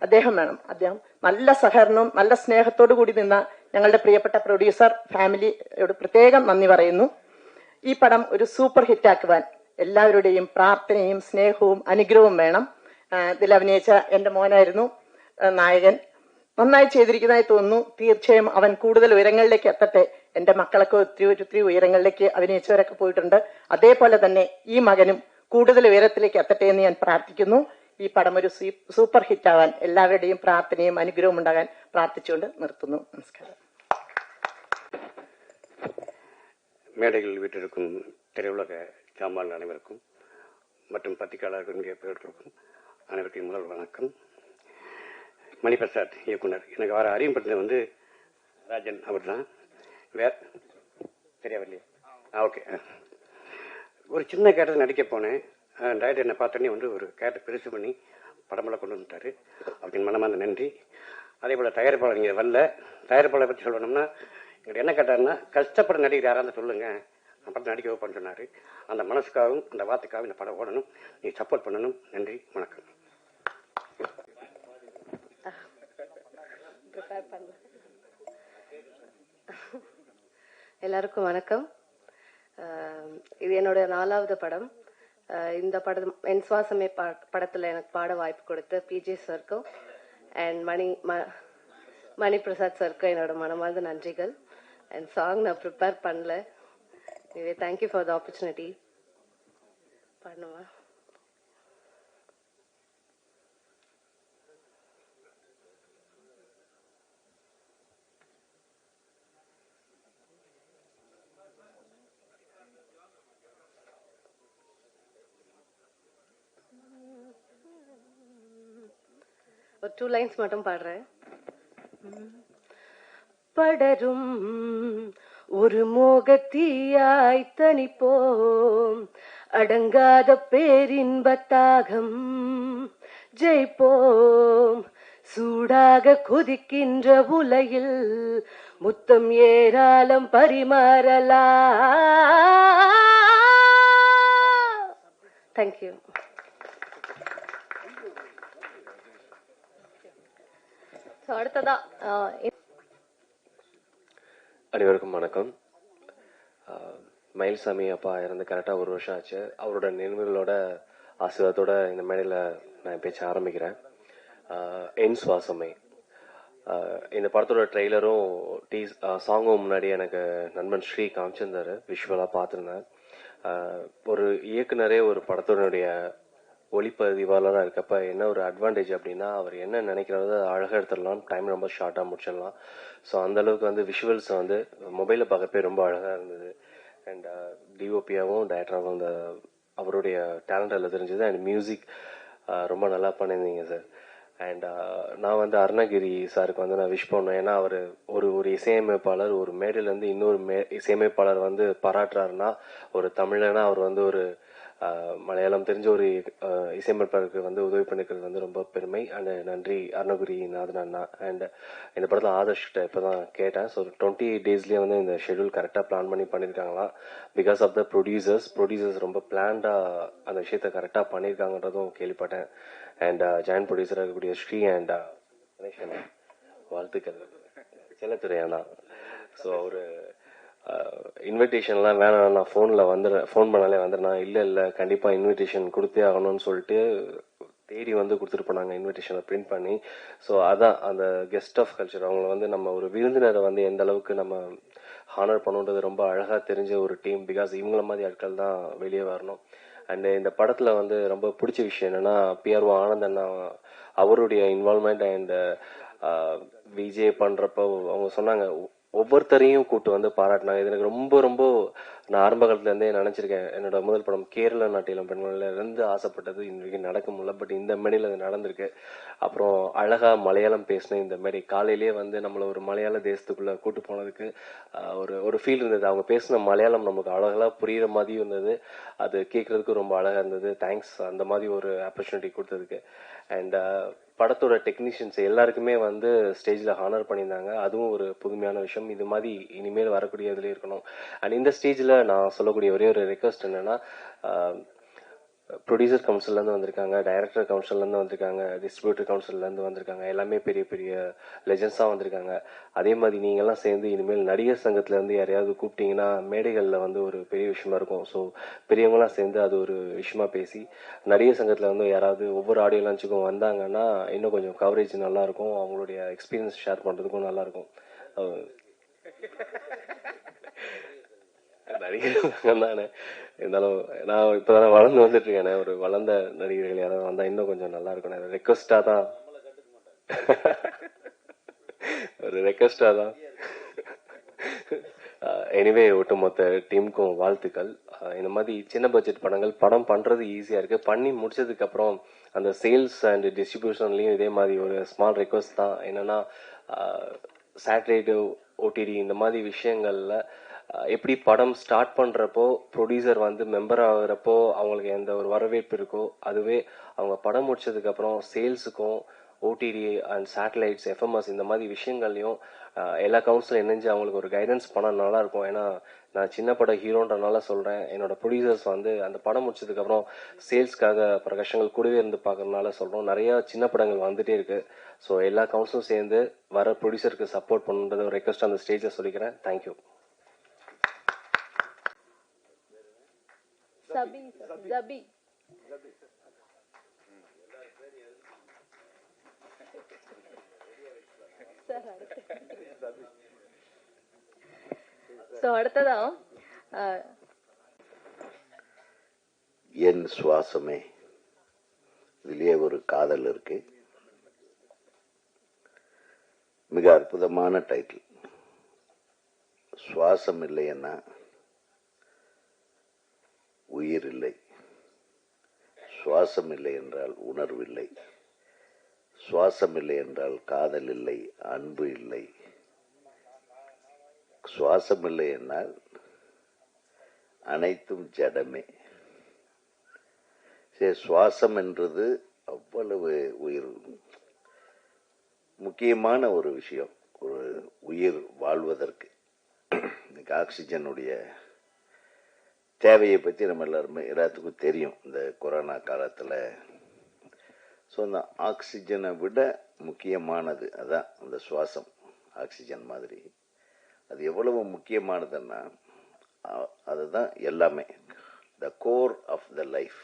അദ്ദേഹം വേണം. അദ്ദേഹം നല്ല സഹകരണവും നല്ല സ്നേഹത്തോടു കൂടി നിന്ന ഞങ്ങളുടെ പ്രിയപ്പെട്ട പ്രൊഡ്യൂസർ ഫാമിലിയോട് പ്രത്യേകം നന്ദി പറയുന്നു. ഈ പടം ഒരു സൂപ്പർ ഹിറ്റാക്കുവാൻ എല്ലാവരുടെയും പ്രാർത്ഥനയും സ്നേഹവും അനുഗ്രഹവും വേണം. ഇതിൽ അഭിനയിച്ച എൻ്റെ മോനായിരുന്നു നായകൻ. നന്നായി ചെയ്തിരിക്കുന്നതായി തോന്നുന്നു. തീർച്ചയായും അവൻ കൂടുതൽ ഉയരങ്ങളിലേക്ക് എത്തട്ടെ. എൻ്റെ മക്കളൊക്കെ ഒത്തിരി ഉയരങ്ങളിലേക്ക് അഭിനയിച്ചവരൊക്കെ പോയിട്ടുണ്ട്. അതേപോലെ തന്നെ ഈ മകനും കൂടുതൽ ഉയരത്തിലേക്ക് എത്തട്ടെ എന്ന് ഞാൻ പ്രാർത്ഥിക്കുന്നു. ഈ പടം ഒരു സൂപ്പർ ഹിറ്റാവാൻ എല്ലാവരുടെയും പ്രാർത്ഥനയും അനുഗ്രഹവും ഉണ്ടാകാൻ പ്രാർത്ഥിച്ചുകൊണ്ട് നിർത്തുന്നു. നമസ്കാരം. மேடைகளில் வீட்டிற்கும் திரையுலக சாம்பாள் அனைவருக்கும் மற்றும் பத்திரிகையாளர்களுக்கும் அனைவருக்கும் முதல் வணக்கம். மணிபிரசாத் இயக்குனர் எனக்கு அவரை அறிமுகப்படுத்தினது ராஜன் அவர் தான். சரியா வரலையே? ஓகே. ஒரு சின்ன கேரக்டர் நடிக்க போனேன். டைரக்டர் என்னை பார்த்தோன்னே வந்து ஒரு கேரக்டர் பெருசு பண்ணி படமெல்லாம் கொண்டு வந்துட்டாரு. அப்படின்னு மனமார்ந்த நன்றி. அதே போல் தயாரிப்பாளர் இங்கே வரல. தயாரிப்பாளரை பற்றி சொல்லணும்னா எங்கிட்ட என்ன கேட்டாருன்னா, கஷ்டப்பட நடிகர் யாராவது சொல்லுங்க, நான் படம் நடிக்க வைப்பேன்னு சொன்னார். அந்த மனசுக்காகவும் அந்த வார்த்தைக்காகவும் இந்த படம் ஓடணும், நீ சப்போர்ட் பண்ணணும். நன்றி, வணக்கம். எல்லாருக்கும் வணக்கம். இது என்னோட 4வது படம். இந்த படம் என் சுவாசமே படத்துல எனக்கு பாட வாய்ப்பு கொடுத்த பிஜே சர்க்கும் அண்ட் மணி பிரசாத் சர்க்கும் என்னோட மனமார்ந்த நன்றிகள். அண்ட் சாங் நான் ப்ரிப்பேர் பண்ணல. Thank you for the opportunity. பண்ணுவா. ஒரு 2 லைன்ஸ் மட்டும் பாடுறேன். படரும் ஒரு மோகத்தீயாய் தனிப்போம், அடங்காத பேரின்பத்தாகம் ஜெயிப்போம். சூடாக கொதிக்கின்ற உலையில் முத்தம் ஏராளம் பரிமாறலா. தேங்க்யூ. அடுத்ததா அனைவருக்கும் வணக்கம். மயில்சாமி அப்பா இறந்து கரெக்டாக 1 வருஷம் ஆச்சு. அவரோட நினைவுகளோட ஆசீர்வாதத்தோட இந்த மேடையில் நான் பேச்ச ஆரம்பிக்கிறேன். என் சுவாசமே இந்த படத்தோட ட்ரெய்லரும் சாங்கும் முன்னாடி எனக்கு நண்பன் ஸ்ரீ காமிச்சிருந்தாரு. விஷுவலாக பார்த்துருந்தேன். ஒரு இயக்குனரே ஒரு படத்தோடைய ஒளிப்பதிவாளராக இருக்கப்ப என்ன ஒரு அட்வான்டேஜ் அப்படின்னா, அவர் என்ன நினைக்கிறாரோ அழகாக எடுத்துடலாம், டைம் ரொம்ப ஷார்ட்டாக முடிச்சிடலாம். ஸோ அந்தளவுக்கு வந்து விஷுவல்ஸை வந்து மொபைலில் பார்க்கப்பே ரொம்ப அழகாக இருந்தது. அண்ட் டிஓபியாகவும் டைரக்டராகவும் அந்த அவருடைய டேலண்ட் அதில் தெரிஞ்சது. அண்ட் மியூசிக் ரொம்ப நல்லா பண்ணியிருந்தீங்க சார். அண்ட் நான் வந்து அருணகிரி சாருக்கு வந்து நான் விஷ் பண்ணேன். ஏன்னா அவர் ஒரு இசையமைப்பாளர், ஒரு மேடையிலேருந்து இன்னொரு இசையமைப்பாளர் வந்து பாராட்டுறாருன்னா, ஒரு தமிழனா அவர் வந்து ஒரு மலையாளம் தெரிஞ்ச ஒரு இசையமைப்பாளருக்கு வந்து உதவி பண்ணிக்கிறது வந்து ரொம்ப பெருமை. அண்ட் நன்றி அருணகிரி நாதன் அண்ணா. அண்ட் இந்த படத்தில் ஆதர்ஷ்கிட்ட இப்போ தான் கேட்டேன். ஸோ 28 டேஸ்லேயே வந்து இந்த ஷெடியூல் கரெக்டாக பிளான் பண்ணியிருக்காங்களாம். பிகாஸ் ஆஃப் த ப்ரொடியூசர்ஸ் ரொம்ப பிளான்டாக அந்த விஷயத்த கரெக்டாக பண்ணியிருக்காங்கன்றதும் கேள்விப்பட்டேன். அண்ட் ஜாயின்ட் ப்ரொடியூசராக இருக்கக்கூடிய ஸ்ரீ அண்ட் கணேஷன் வாழ்த்துக்கள். செல்லத்துறை அண்ணா. ஸோ ஒரு இன்விடேஷன்லாம் வேணாம், நான் ஃபோன் பண்ணாலே வந்துடுறேன். இல்லை கண்டிப்பாக இன்விடேஷன் கொடுத்தே ஆகணும்னு சொல்லிட்டு தேடி வந்து கொடுத்துட்டு போனாங்க இன்விடேஷனை பிரிண்ட் பண்ணி. ஸோ அதான் அந்த கெஸ்ட் ஆஃப் கல்ச்சர், அவங்கள வந்து நம்ம ஒரு விருந்தினரை வந்து எந்த அளவுக்கு நம்ம ஹானர் பண்ணுன்றது ரொம்ப அழகாக தெரிஞ்ச ஒரு டீம். பிகாஸ் இவங்கள மாதிரி ஆட்கள் தான் வெளியே வரணும். அண்ட் இந்த படத்தில் வந்து ரொம்ப பிடிச்ச விஷயம் என்னென்னா, பிஆர்ஓ ஆனந்தண்ணா அவருடைய இன்வால்மெண்ட். அண்ட் விஜே பண்ணுறப்போ அவங்க சொன்னாங்க, ஒவ்வொருத்தரையும் கூப்பிட்டு வந்து பாராட்டினாங்க. இது எனக்கு ரொம்ப ரொம்ப நான் ஆரம்ப காலத்துலேருந்தே நினச்சிருக்கேன். என்னோட முதல் படம் கேரள நாட்டிலம் பெண்மணில இருந்து ஆசைப்பட்டது இன்றைக்கு நடக்க முடியல. பட் இந்த மேடையில் அது நடந்திருக்கு. அப்புறம் அழகா மலையாளம் பேசினேன். இந்த மாதிரி காலையிலேயே வந்து நம்மளை ஒரு மலையாள தேசத்துக்குள்ள கூட்டு போனதுக்கு ஒரு ஃபீல் இருந்தது. அவங்க பேசின மலையாளம் நமக்கு அழகாக புரியுற மாதிரியும் இருந்தது. அது கேட்கறதுக்கு ரொம்ப அழகா இருந்தது. தேங்க்ஸ் அந்த மாதிரி ஒரு ஆப்பர்ச்சுனிட்டி கொடுத்ததுக்கு. அண்ட் படத்தோட டெக்னீஷியன்ஸ் எல்லாருக்குமே வந்து ஸ்டேஜில் ஹானர் பண்ணியிருந்தாங்க. அதுவும் ஒரு புதுமையான விஷயம். இது மாதிரி இனிமேல் வரக்கூடிய இதில் இருக்கணும். அண்ட் இந்த ஸ்டேஜில் நான் சொல்லக்கூடிய ஒரே ஒரு ரெக்வஸ்ட் என்னென்னா, ப்ரொடியூசர் கவுன்சிலேருந்து வந்திருக்காங்க, டைரக்டர் கவுன்சிலேருந்து வந்திருக்காங்க, டிஸ்ட்ரிபியூட்டர் கவுன்சிலேருந்து வந்திருக்காங்க. எல்லாமே பெரிய பெரிய லெஜண்ட்ஸாக வந்திருக்காங்க. அதே மாதிரி நீங்கள்லாம் சேர்ந்து இனிமேல் நடிகர் சங்கத்துலேருந்து யாரையாவது கூப்பிட்டீங்கன்னா மேடைகளில் வந்து ஒரு பெரிய விஷயமா இருக்கும். ஸோ பெரியவங்களாம் சேர்ந்து அது ஒரு விஷயமா பேசி நடிகர் சங்கத்தில் வந்து யாராவது ஒவ்வொரு ஆடியோ லான்ச்சுக்கும் வந்தாங்கன்னா இன்னும் கொஞ்சம் கவரேஜ் நல்லாயிருக்கும். அவங்களுடைய எக்ஸ்பீரியன்ஸ் ஷேர் பண்ணுறதுக்கும் நல்லாயிருக்கும். நடிகர் தானே இருந்தாலும் நான் இப்போதான் வளர்ந்து வந்துட்டு இருக்கேன். ஒரு வளர்ந்த நடிகர்கள் யாராவது வந்தா இன்னும் கொஞ்சம் நல்லா இருக்கும். ரெக்வஸ்டா தான் எனிவே ஒட்டுமொத்த டீமுக்கும் வாழ்த்துக்கள். இந்த மாதிரி சின்ன பட்ஜெட் படம் பண்றது ஈஸியா இருக்கு. பண்ணி முடிச்சதுக்கு அப்புறம் அந்த சேல்ஸ் அண்ட் டிஸ்ட்ரிபியூஷன்லயும் இதே மாதிரி ஒரு ஸ்மால் ரெக்வஸ்ட் தான். என்னன்னா, சேட்டலைட் ஓடிடி இந்த மாதிரி விஷயங்கள்ல எப்படி படம் ஸ்டார்ட் பண்றப்போ ப்ரொடியூசர் வந்து மெம்பர் ஆகுறப்போ அவங்களுக்கு எந்த ஒரு வரவேற்பு இருக்கோ, அதுவே அவங்க படம் முடிச்சதுக்கு அப்புறம் சேல்ஸுக்கும் ஓடிடி அண்ட் சேட்டலைட்ஸ் எஃப்எம்எஸ் இந்த மாதிரி விஷயங்கள்லையும் எல்லா கவுன்சிலும் இணைஞ்சு அவங்களுக்கு ஒரு கைடன்ஸ் பண்ண நல்லா இருக்கும். ஏன்னா நான் சின்ன பட ஹீரோன்றனால சொல்றேன், என்னோட ப்ரொடியூசர்ஸ் வந்து அந்த படம் முடிச்சதுக்கு அப்புறம் சேல்ஸ்க்காக பல கஷ்டங்கள் கூடவே இருந்து பார்க்கறதுனால சொல்றோம். நிறைய சின்ன படங்கள் வந்துட்டே இருக்கு. ஸோ எல்லா கவுன்சிலும் சேர்ந்து வர ப்ரொடியூசருக்கு சப்போர்ட் பண்ணுறது ஒரு ரெக்வஸ்ட் அந்த ஸ்டேஜில் சொல்லிக்கிறேன். தேங்க்யூ. அடுத்ததா என் சுவாசமே, இதுலயே ஒரு காதல் இருக்கு. மிக அற்புதமான டைட்டில். சுவாசம் இல்லைன்னா உயிர் இல்லை, சுவாசம் இல்லை என்றால் உணர்வு இல்லை, சுவாசம் இல்லை என்றால் காதல் இல்லை, அன்பு இல்லை, சுவாசம் இல்லை என்றால் அனைத்தும் ஜடமே. சுவாசம் என்றது அவ்வளவு உயிர் முக்கியமான ஒரு விஷயம். ஒரு உயிர் வாழ்வதற்கு இன்னைக்கு ஆக்சிஜனுடைய தேவையை பற்றி நம்ம எல்லாத்துக்கும் தெரியும். இந்த கொரோனா காலத்தில் அந்த ஆக்சிஜனை விட முக்கியமானது அதான் அந்த சுவாசம். ஆக்சிஜன் மாதிரி அது எவ்வளவு முக்கியமானதுன்னா அதுதான் எல்லாமே, the core of the life.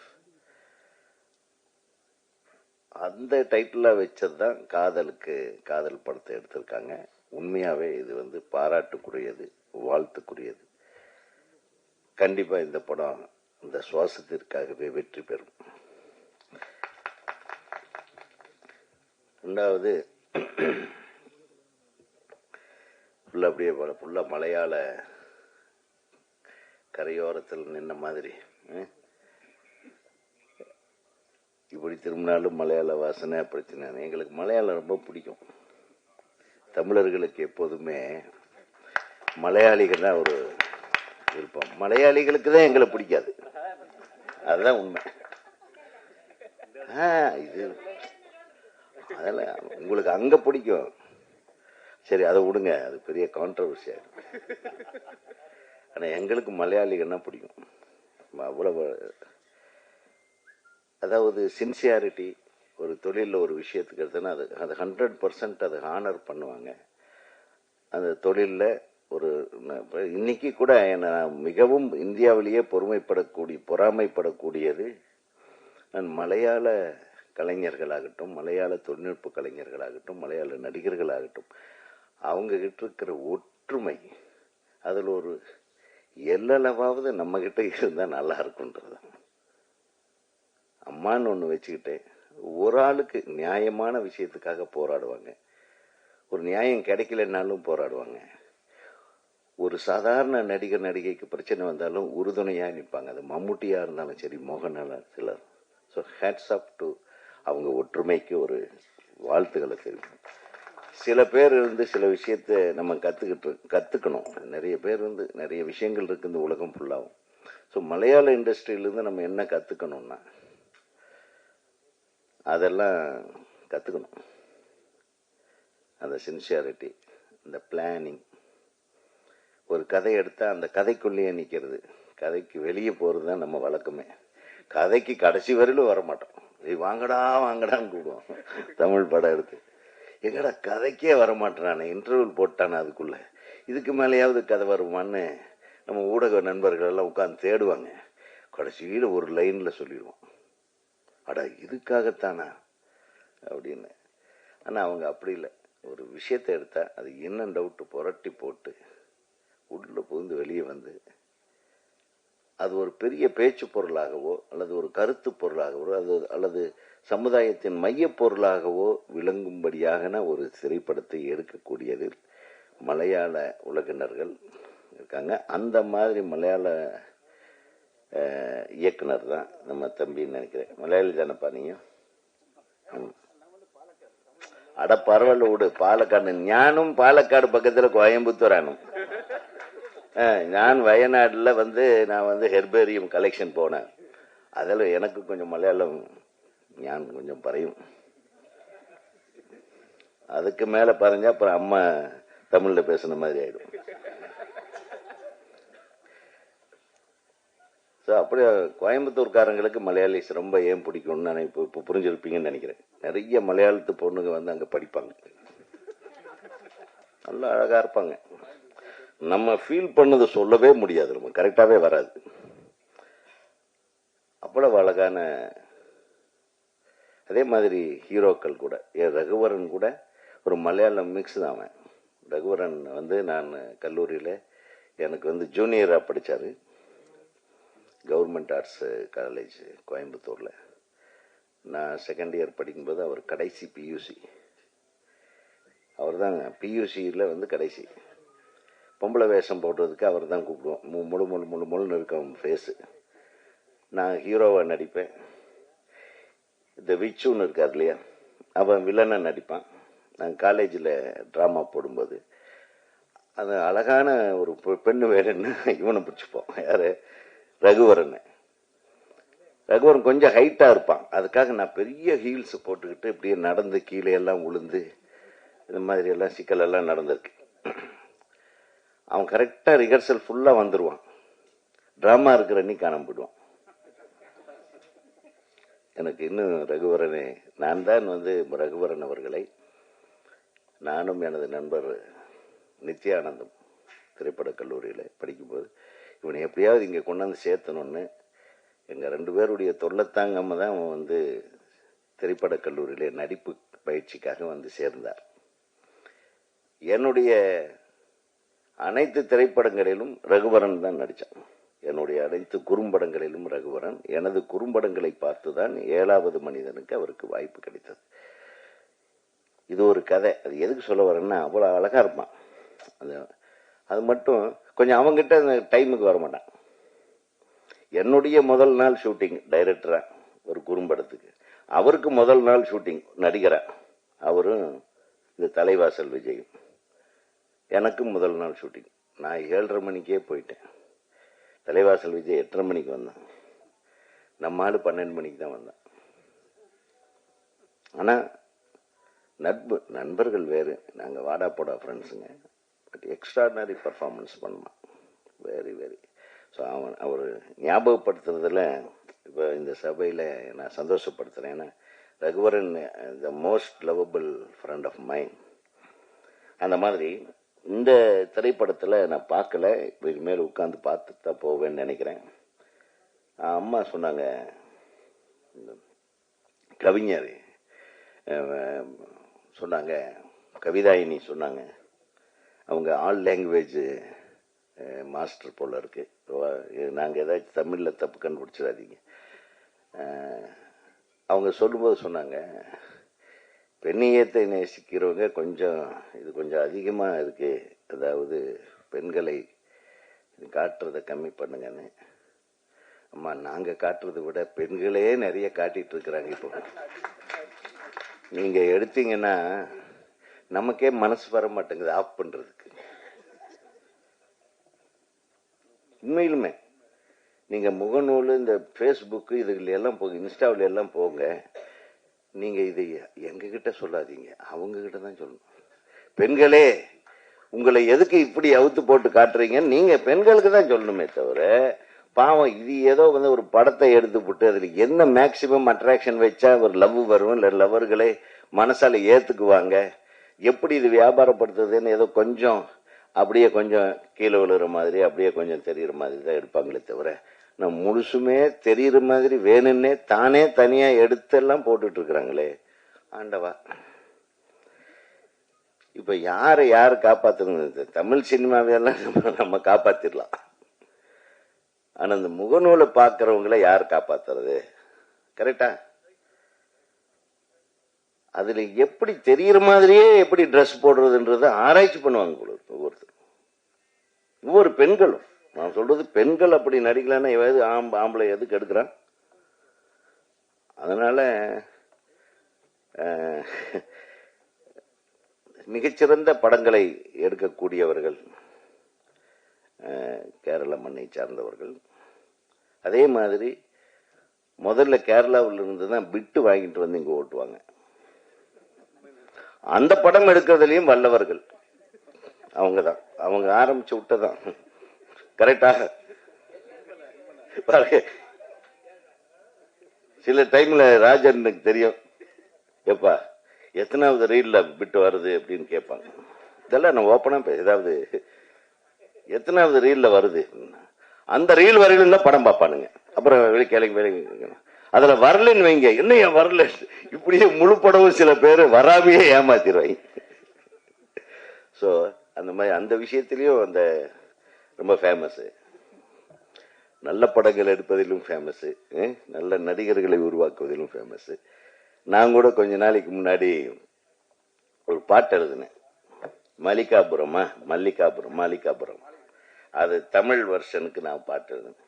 அந்த டைட்டில் வச்சது தான் காதல் படத்தை எடுத்திருக்காங்க. உண்மையாவே இது பாராட்டுக்குரியது, வாழ்த்துக்குரியது. கண்டிப்பா இந்த படம் இந்த சுவாசத்திற்காகவே வெற்றி பெறும். ரெண்டாவது, அப்படியே ஃபுல்லா மலையாள கரையோரத்தில் நின்ன மாதிரி இப்படி திரும்பினாலும் மலையாள வாசனை பிரச்சனை. எங்களுக்கு மலையாளம் ரொம்ப பிடிக்கும். தமிழர்களுக்கு எப்போதுமே மலையாளிகள் தான் ஒரு விருப்பம். மலையாளிகளுக்கு தான் எங்களை பிடிக்காது, அதுதான் உண்மை. இது அதெல்லாம் உங்களுக்கு அங்க பிடிக்கும், சரி அதை விடுங்க, அது பெரிய கான்ட்ரவர்சி ஆகும். ஆனா எங்களுக்கு மலையாளிகள்னா பிடிக்கும். அவ்வளவு, அதாவது சின்சியாரிட்டி. ஒரு தொழிலில் ஒரு விஷயத்துக்கு எடுத்தோன்னா அது 100% அதை ஹானர் பண்ணுவாங்க. அந்த தொழிலில் ஒரு இன்னைக்கு கூட மிகவும் இந்தியாவிலேயே பொறாமைப்படக்கூடியது மலையாள கலைஞர்களாகட்டும், மலையாள தொழில்நுட்ப கலைஞர்களாகட்டும், மலையாள நடிகர்களாகட்டும், அவங்க கிட்ட இருக்கிற ஒற்றுமை. அதில் ஒரு எல்லளவாவது நம்ம கிட்ட இருந்தால் நல்லா இருக்குன்றது. அம்மான்னு ஒன்று வச்சுக்கிட்டு ஒரு ஆளுக்கு நியாயமான விஷயத்துக்காக போராடுவாங்க. ஒரு நியாயம் கிடைக்கலன்னாலும் போராடுவாங்க. ஒரு சாதாரண நடிகர் நடிகைக்கு பிரச்சனை வந்தாலும் உறுதுணையாக நிற்பாங்க. அது மம்முட்டியா இருந்தாலும் சரி, மோகன்லால், சிலர். ஸோ ஹேட்ஸ் அப் டு அவங்க ஒற்றுமைக்கு ஒரு வாழ்த்துக்களை தெரிவிக்கும். சில பேர் சில விஷயத்தை நம்ம கற்றுக்கணும். நிறைய பேர் நிறைய விஷயங்கள் இருக்குது இந்த உலகம் ஃபுல்லாகும். ஸோ மலையாள இண்டஸ்ட்ரியிலேருந்து நம்ம என்ன கற்றுக்கணும்னா அதெல்லாம் கற்றுக்கணும். அந்த சின்சியாரிட்டி, அந்த பிளானிங். ஒரு கதை எடுத்தால் அந்த கதைக்குள்ளேயே நிற்கிறது, கதைக்கு வெளியே போகிறது தான் நம்ம வழக்கமே. கதைக்கு கடைசி வரையிலும் வரமாட்டோம். வாங்கடா வாங்கடான்னு கூடுவோம். தமிழ் படம் எடுத்து எங்கடா கதைக்கே வரமாட்டானே, இன்டர்வியூ போட்டானே, அதுக்குள்ள இதுக்கு மேலேயாவது கதை வருமானு நம்ம ஊடக நண்பர்கள் எல்லாம் உட்காந்து தேடுவாங்க. கடைசியில் ஒரு லைனில் சொல்லிடுவோம், அடா இதுக்காகத்தானா அப்படின்னு. ஆனால் அவங்க அப்படி இல்லை. ஒரு விஷயத்தை எடுத்தால் அது என்ன டவுட்டு புரட்டி போட்டு உள்ள புகுந்து வெளியே வந்து அது ஒரு பெரிய பேச்சு பொருளாகவோ அல்லது ஒரு கருத்து பொருளாகவோ அல்லது சமுதாயத்தின் மைய பொருளாகவோ விளங்கும்படியாக ஒரு திரைப்படத்தை எடுக்கக்கூடியது மலையாள உலகினர்கள் இருக்காங்க. அந்த மாதிரி மலையாள இயக்குனர் தான் நம்ம தம்பின்னு நினைக்கிறேன். மலையாளி தானப்பா நீங்க? அட பரவாயில்ல விடு, பாலக்காடு ஞானும் பாலக்காடு பக்கத்துல கோயம்புத்தூரானும். நான் வயநாடுல நான் ஹெர்பேரியம் கலெக்ஷன் போனேன். அதில் எனக்கு கொஞ்சம் மலையாளம் ஞான் கொஞ்சம் பறையும். அதுக்கு மேல பாருங்க, அப்புறம் அம்மா தமிழ்ல பேசுன மாதிரி ஆயிடும். அப்படியே கோயம்புத்தூர்காரங்களுக்கு மலையாளிஸ் ரொம்ப ஏன் பிடிக்கும்னு நான் இப்போ புரிஞ்சிருப்பீங்கன்னு நினைக்கிறேன். நிறைய மலையாளத்து பொண்ணுங்க அங்க படிப்பாங்க, நல்லா அழகா இருப்பாங்க. நம்ம ஃபீல் பண்ணது சொல்லவே முடியாது, நம்ம கரெக்டாவே வராது. அவ்வளவு அழகான, அதே மாதிரி ஹீரோக்கள் கூட, ரகுவரன் கூட ஒரு மலையாளம் மிக்ஸ் தான் அவன். ரகுவரன் நான் கல்லூரியில் எனக்கு ஜூனியராக படித்தார், கவர்மெண்ட் ஆர்ட்ஸ் காலேஜ் கோயம்புத்தூரில். நான் செகண்ட் இயர் படிக்கும்போது அவர் கடைசி பியூசி, அவர் தான் பியூசியில் கடைசி. பொம்பளை வேஷம் போடுறதுக்கு அவர் தான் கூப்பிடுவோம். முழு முழு முழு முழுன்னு இருக்கும் ஃபேஸு. நான் ஹீரோவை நடிப்பேன். இந்த விச்சுன்னு இருக்கார் இல்லையா, அவன் வில்லனை நடிப்பான். நான் காலேஜில் ட்ராமா போடும்போது அது அழகான ஒரு பெண்ணு வேணுன்னு இவனை பிடிச்சிப்போம். யார்? ரகுவரன். ரகுவரன் கொஞ்சம் ஹைட்டாக இருப்பான், அதுக்காக நான் பெரிய ஹீல்ஸ் போட்டுக்கிட்டு இப்படியே நடந்து கீழே எல்லாம் உளுந்து இந்த மாதிரி எல்லாம் சிக்கல் எல்லாம் நடந்திருக்கு. அவன் கரெக்டாக ரிஹர்சல் ஃபுல்லாக வந்துடுவான், ட்ராமா இருக்கிற அன்னைக்கு காணாம போயிடுவான். எனக்கு இன்னும் ரகுவரனே, நான் தான் ரகுவரன் அவர்களை, நானும் எனது நண்பர் நித்யானந்தம் திரைப்படக் கல்லூரியில் படிக்கும்போது இவனை எப்படியாவது இங்கே கொண்டாந்து சேர்த்தணும்னு எங்கள் 2 பேருடைய தொல்லைத்தாங்காம தான் அவன் திரைப்படக் கல்லூரியில் நடிப்பு பயிற்சிக்காக சேர்ந்தார். என்னுடைய அனைத்து திரைப்படங்களிலும் ரகுவரன் தான் நடித்தான். என்னுடைய அனைத்து குறும்படங்களிலும் ரகுவரன். எனது குறும்படங்களை பார்த்துதான் 7வது மனிதனுக்கு அவருக்கு வாய்ப்பு கிடைத்தது. இது ஒரு கதை. அது எதுக்கு சொல்ல வரேன்னா, அவ்வளோ அழகா இருப்பான். அது மட்டும் கொஞ்சம் அவங்ககிட்ட அந்த டைமுக்கு வர மாட்டான். என்னுடைய முதல் நாள் ஷூட்டிங் டைரக்டரா ஒரு குறும்படத்துக்கு, அவருக்கு முதல் நாள் ஷூட்டிங் நடிகரா, அவரும் இந்த தலைவாசல் விஜயும். எனக்கும் முதல் நாள் ஷூட்டிங். நான் 7:30 மணிக்கே போயிட்டேன். தலைவாசல் விஜய் 8:30 மணிக்கு வந்தான், நம்ம ஆளு 12 மணிக்கு தான் வந்தான். ஆனால் நண்பர்கள் வேறு, நாங்கள் வாடா போடா ஃப்ரெண்ட்ஸுங்க. பட் எக்ஸ்ட்ராடினரி பர்ஃபார்மன்ஸ் பண்ணுவான், வெரி வெரி. ஸோ அவர் ஞாபகப்படுத்துறதுல இப்போ இந்த சபையில் நான் சந்தோஷப்படுத்துகிறேன். ஏன்னா Raghuvaran the most lovable friend of mind. அந்த மாதிரி இந்த திரைப்படத்தில் நான் பார்க்கல, இதுக்கு மேலே உட்காந்து பார்த்துட்டு தான் போவேன்னு நினைக்கிறேன். அம்மா சொன்னாங்க, கவிஞர் சொன்னாங்க, கவிதாயினி சொன்னாங்க, அவங்க ஆல் லாங்குவேஜ் மாஸ்டர் போல இருக்கு. நாங்கள் ஏதாச்சும் தமிழில் தப்பு கண்டுபிடிச்சிடாதீங்க. அவங்க சொல்லும்போது சொன்னாங்க, பெண்ணியத்தை நேசிக்கிறவங்க இது கொஞ்சம் அதிகமாக இருக்கு, அதாவது பெண்களை காட்டுறதை கம்மி பண்ணுங்கன்னு. அம்மா, நாங்கள் காட்டுறதை விட பெண்களே நிறைய காட்டிட்டு இருக்கிறாங்க. இப்போ நீங்க எடுத்தீங்கன்னா நமக்கே மனசு வர மாட்டேங்குது ஆஃப் பண்றதுக்கு. உண்மையிலுமே நீங்க முகநூல், இந்த ஃபேஸ்புக், இதுல எல்லாம் போங்க, இன்ஸ்டாவில எல்லாம் போங்க. நீங்க இது எங்ககிட்ட சொல்லாதீங்க, அவங்க கிட்ட தான் சொல்லணும். பெண்களே, உங்களை எதுக்கு இப்படி அவுத்து போட்டு காட்டுறீங்கன்னு நீங்க பெண்களுக்கு தான் சொல்லணுமே தவிர, பாவம் இது ஏதோ ஒரு படத்தை எடுத்து போட்டு அதுல என்ன மேக்சிமம் அட்ராக்ஷன் வச்சா ஒரு லவ் வரும், இல்ல லவர்களை மனசால ஏத்துக்குவாங்க, எப்படி இது வியாபாரப்படுத்துறதுன்னு ஏதோ கொஞ்சம் அப்படியே கொஞ்சம் கீழே விழுற மாதிரி, அப்படியே கொஞ்சம் தெரியுற மாதிரி தான் எடுப்பாங்களே தவிர, நான் முழுசுமே தெரியுற மாதிரி வேணும்னே தானே தனியா எடுத்தெல்லாம் போட்டுட்டு இருக்கிறாங்களே ஆண்டவா. இப்ப யாரு காப்பாத்துறது? தமிழ் சினிமாவையெல்லாம் நம்ம காப்பாத்திடலாம். ஆனா இந்த முகநூலை பாக்குறவங்களை யார் காப்பாத்துறது? கரெக்டா? அதுல எப்படி தெரியுற மாதிரியே எப்படி ட்ரெஸ் போடுறதுன்றத ஆராய்ச்சி பண்ணுவாங்க போல ஒவ்வொரு பெண்களும். நான் சொல்றது பெண்கள் அப்படி நடிக்கலன்னா எது ஆம்பளை எதுக்கு எடுக்கிறான்? அதனால மிகச்சிறந்த படங்களை எடுக்கக்கூடியவர்கள் கேரள மண்ணை சார்ந்தவர்கள். அதே மாதிரி முதல்ல கேரளாவில் இருந்து தான் பிட்டு வாங்கிட்டு வந்து இங்க ஓட்டுவாங்க. அந்த படம் எடுக்கிறதுலையும் வல்லவர்கள் அவங்க தான். அவங்க ஆரம்பிச்சு விட்டதான் கரெக்டாக. சில டைம்ல ராஜனுக்கு தெரியும், எப்பா எத்தனாவது ரீல்ல பிட்டு வருது அப்படின்னு கேட்பாங்க. இதெல்லாம் நான் ஓப்பனா ஏதாவது எத்தனாவது ரீல்ல வருது, அந்த ரீல் வரையிலும் தான் படம் பார்ப்பானுங்க. அப்புறம் வேலைக்கு அதுல வரலன்னு வைங்க, என்ன ஏன் வரல, இப்படியே முழு படமும் சில பேர் வராமையே ஏமாத்திடுவாங்க. ஸோ அந்த மாதிரி அந்த விஷயத்திலையும் அந்த ரொம்ப ஃபேமஸ். நல்ல படங்கள் எடுப்பதிலும் ஃபேமஸ், நல்ல நடிகர்களை உருவாக்குவதிலும் ஃபேமஸ். நான் கூட கொஞ்ச நாளைக்கு முன்னாடி ஒரு பாட்டு எழுதினேன், மல்லிகாபுரம். அது தமிழ் வெர்ஷனுக்கு நான் பாட்டு எழுதினேன்.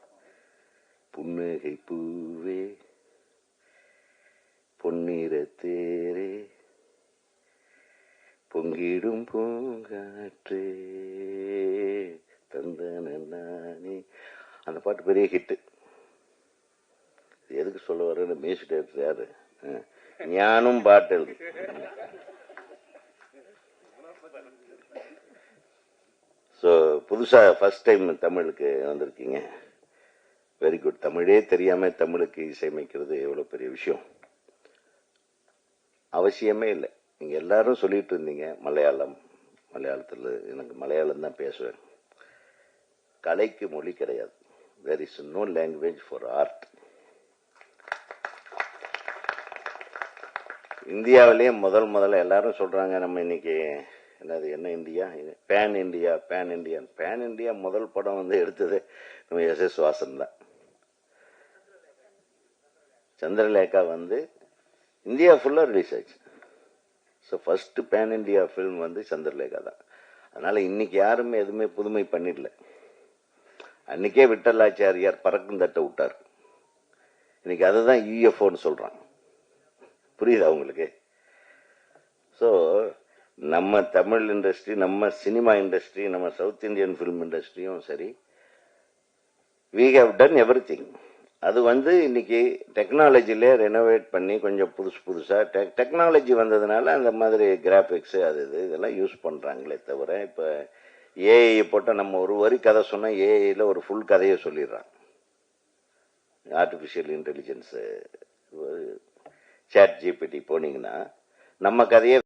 புன்னகை பூவே பொன்னிற தேரே பொங்கிடும் பூங்காற்றே தந்தன நானே. அந்த பாட்டு பெரிய ஹிட்டு. எதுக்கு சொல்ல வர மியூசிக் டைரக்டர் யாரு, ஞானும் பாட்டு எழுது. ஸோ புதுசாக ஃபர்ஸ்ட் டைம் தமிழுக்கு வந்திருக்கீங்க, வெரி குட். தமிழே தெரியாம தமிழுக்கு இசையமைக்கிறது எவ்வளோ பெரிய விஷயம். அவசியமே இல்லை. நீங்க எல்லாரும் சொல்லிட்டு இருந்தீங்க மலையாளத்தில் எனக்கு மலையாளம் தான் பேசுவேன். கலைக்கு மொழி கிடையாது. there is no language for art. இந்தியாவிலேயே முதல்ல எல்லாரும் சொல்றாங்க, நம்ம இன்னைக்கு என்ன இந்தியா, பேன் இந்தியா முதல் படம் வந்து எடுத்தது நம்ம எஸ் வாசன் தான். சந்திரலேகா வந்து இந்தியா ஃபுல்லா ரிலீஸ் ஆச்சு. So first pan India film வந்து சந்திரலேகா தான். அதனால இன்னைக்கு யாருமே எதுவுமே புதுமை பண்ணிடல. அன்னைக்கே விட்டலாச்சாரியார் பறக்கும் தட்டை விட்டார். இன்னைக்கு அதுதான் யூஎஃப்ஓன்னு சொல்றான். புரியுதா உங்களுக்கு? ஸோ நம்ம தமிழ் இண்டஸ்ட்ரி, நம்ம சினிமா இண்டஸ்ட்ரி, நம்ம சவுத் இந்தியன் ஃபிலிம் இண்டஸ்ட்ரியும் சரி, we have done everything. அது வந்து இன்னைக்கு டெக்னாலஜிலே ரெனோவேட் பண்ணி கொஞ்சம் புதுசாக டெக்னாலஜி வந்ததுனால அந்த மாதிரி கிராஃபிக்ஸ் அது இதெல்லாம் யூஸ் பண்ணுறாங்களே தவிர, இப்போ ஏஐ போட்டால் நம்ம ஒரு வரி கதை சொன்னால் ஏஐயில் ஒரு ஃபுல் கதையை சொல்லிடுறான். ஆர்டிஃபிஷியல் இன்டெலிஜென்ஸு சாட் ஜிபிடி போனீங்கன்னா நம்ம கதையை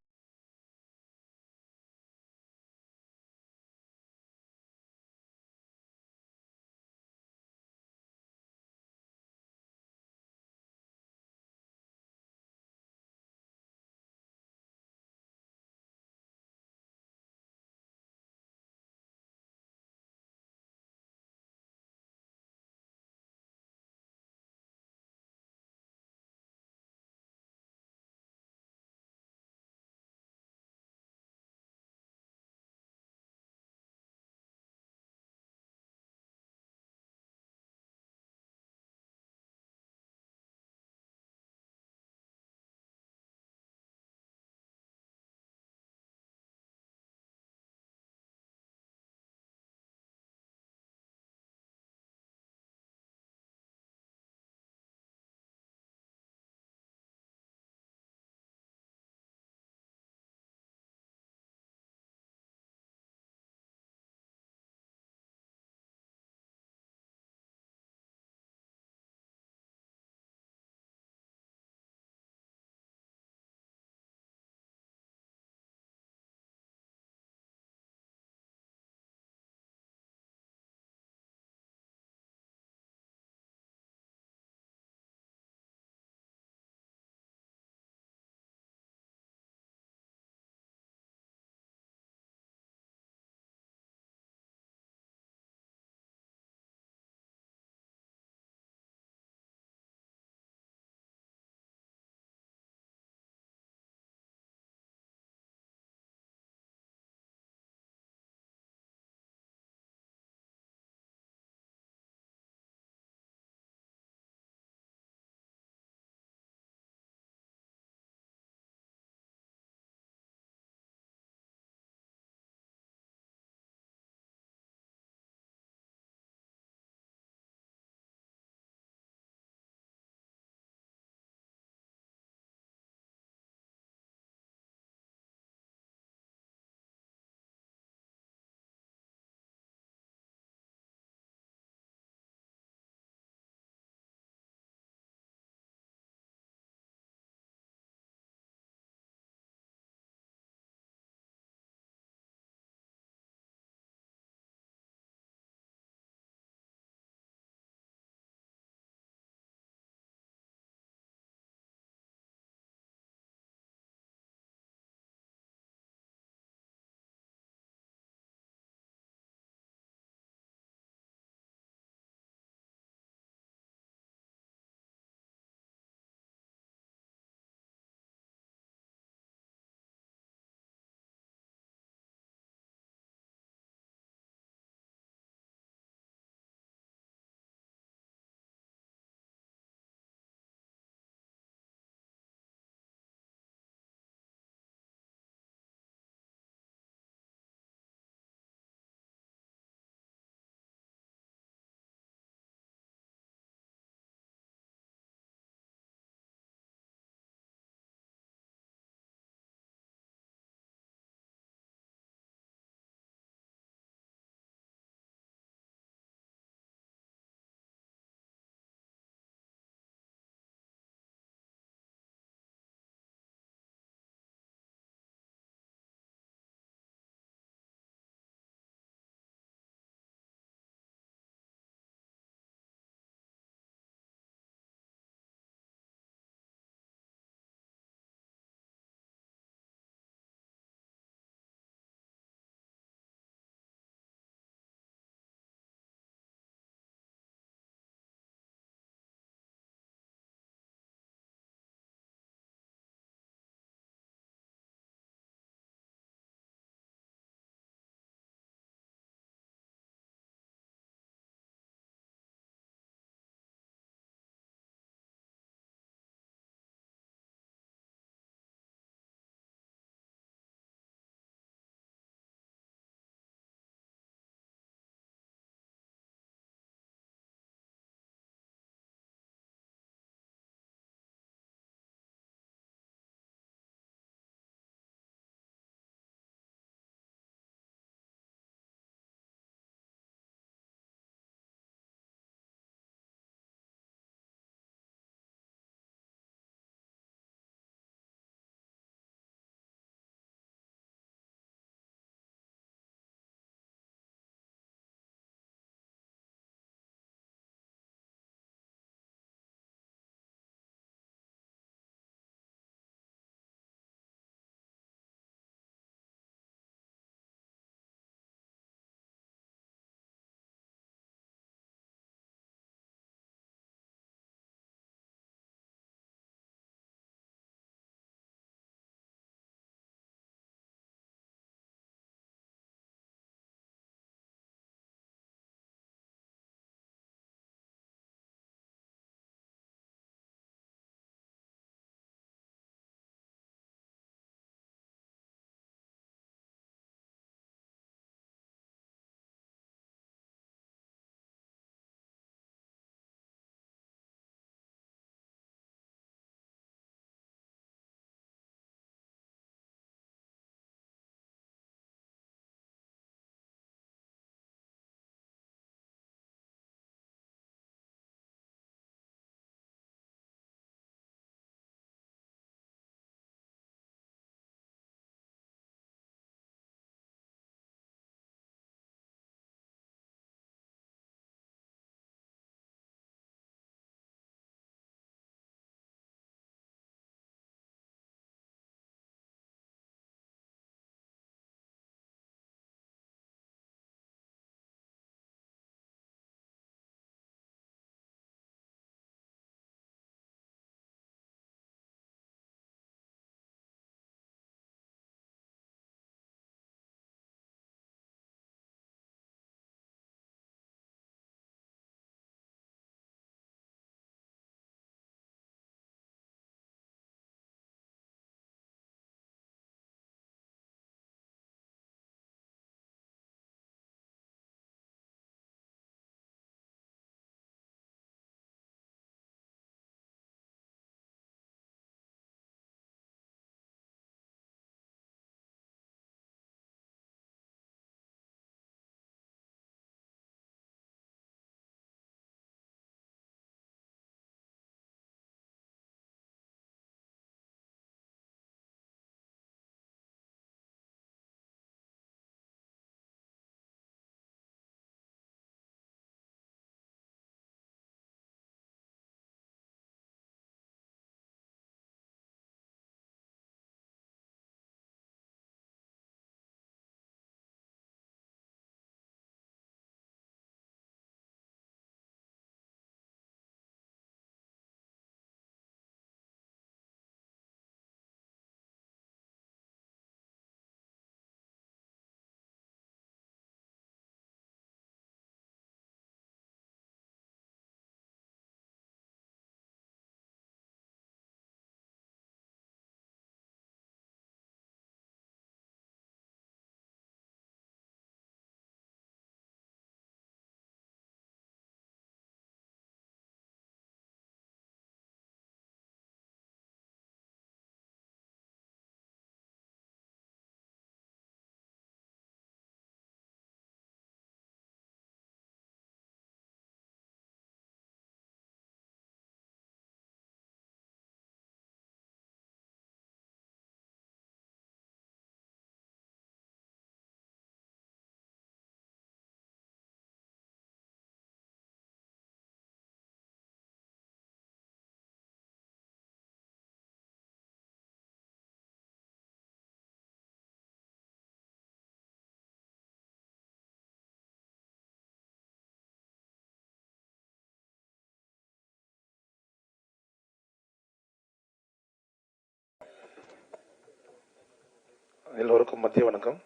எல்லோருக்கும் மதிய வணக்கம்.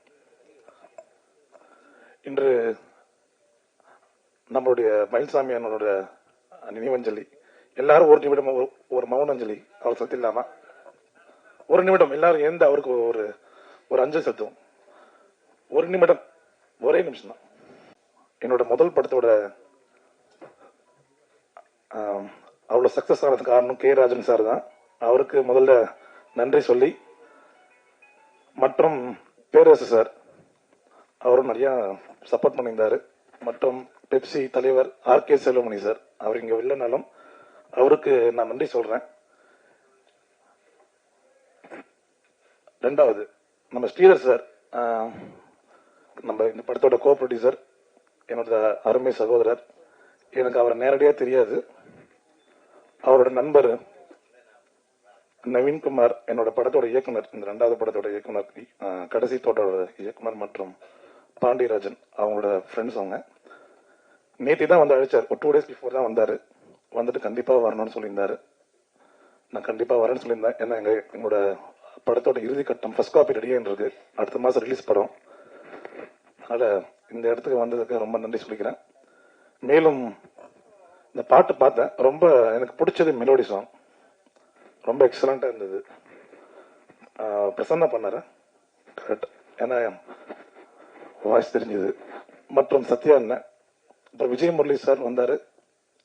இன்று நம்மளுடைய மயில்சாமி அண்ணனோட நினைவஞ்சலி. எல்லாரும் ஒரு நிமிடம் ஒரு மௌனஞ்சலி அவர் செலுத்திடலாமா? ஒரு நிமிடம் எல்லாரும் எந்த அவருக்கு ஒரு ஒரு அஞ்சலி செலுத்துவோம். ஒரு நிமிடம், ஒரே நிமிஷம் தான். என்னோட முதல் படத்தோட அவ்வளோ சக்ஸஸ் ஆனதுக்கு காரணம் கே ராஜன் சார் தான். அவருக்கு முதல்ல நன்றி சொல்லி, மற்றும் பேரரசு சார் அவரும் நிறையா சப்போர்ட் பண்ணியிருந்தாரு. மற்றும் பெப்சி தலைவர் ஆர்கே செல்வமணி சார், அவர் இங்கே இல்லைனாலும் அவருக்கு நான் நன்றி சொல்றேன். ரெண்டாவது நம்ம ஸ்ரீதர் சார், நம்ம இந்த படத்தோட கோ ப்ரொடியூசர், என்னோட அருமை சகோதரர். எனக்கு அவரை நேரடியாக தெரியாது. அவரோட நண்பர் நவீன்குமார், என்னோட படத்தோட இயக்குனர், இந்த ரெண்டாவது படத்தோட இயக்குனர், கடைசி தோட்டோட இயக்குனர், மற்றும் பாண்டியராஜன் அவங்களோட ஃப்ரெண்ட்ஸ். அவங்க நேற்று தான் வந்து அழைச்சார். ஒரு 2 days பிஃபோர் தான் வந்தார். வந்துட்டு கண்டிப்பாக வரணும்னு சொல்லியிருந்தாரு. நான் கண்டிப்பாக வரேன்னு சொல்லியிருந்தேன். ஏன்னா எங்களோட படத்தோட இறுதி கட்டம் ஃபர்ஸ்ட் காப்பி ரெடியாக இருக்கு. அடுத்த மாதம் ரிலீஸ் படம். அதனால் இந்த இடத்துக்கு வந்ததுக்கு ரொம்ப நன்றி சொல்லிக்கிறேன். மேலும் இந்த பாட்டு பார்த்தேன். ரொம்ப எனக்கு பிடிச்சது மெலோடி சாங். ரொம்ப எக்ஸலண்ட்டாக இருந்தது. பிரசன்னா பண்ணாரு கரெக்ட், ஏன்னா வாய்ஸ் தெரிஞ்சது. மற்றும் சத்யா அண்ணன், அப்புறம் விஜய் முரளி சார் வந்தார்,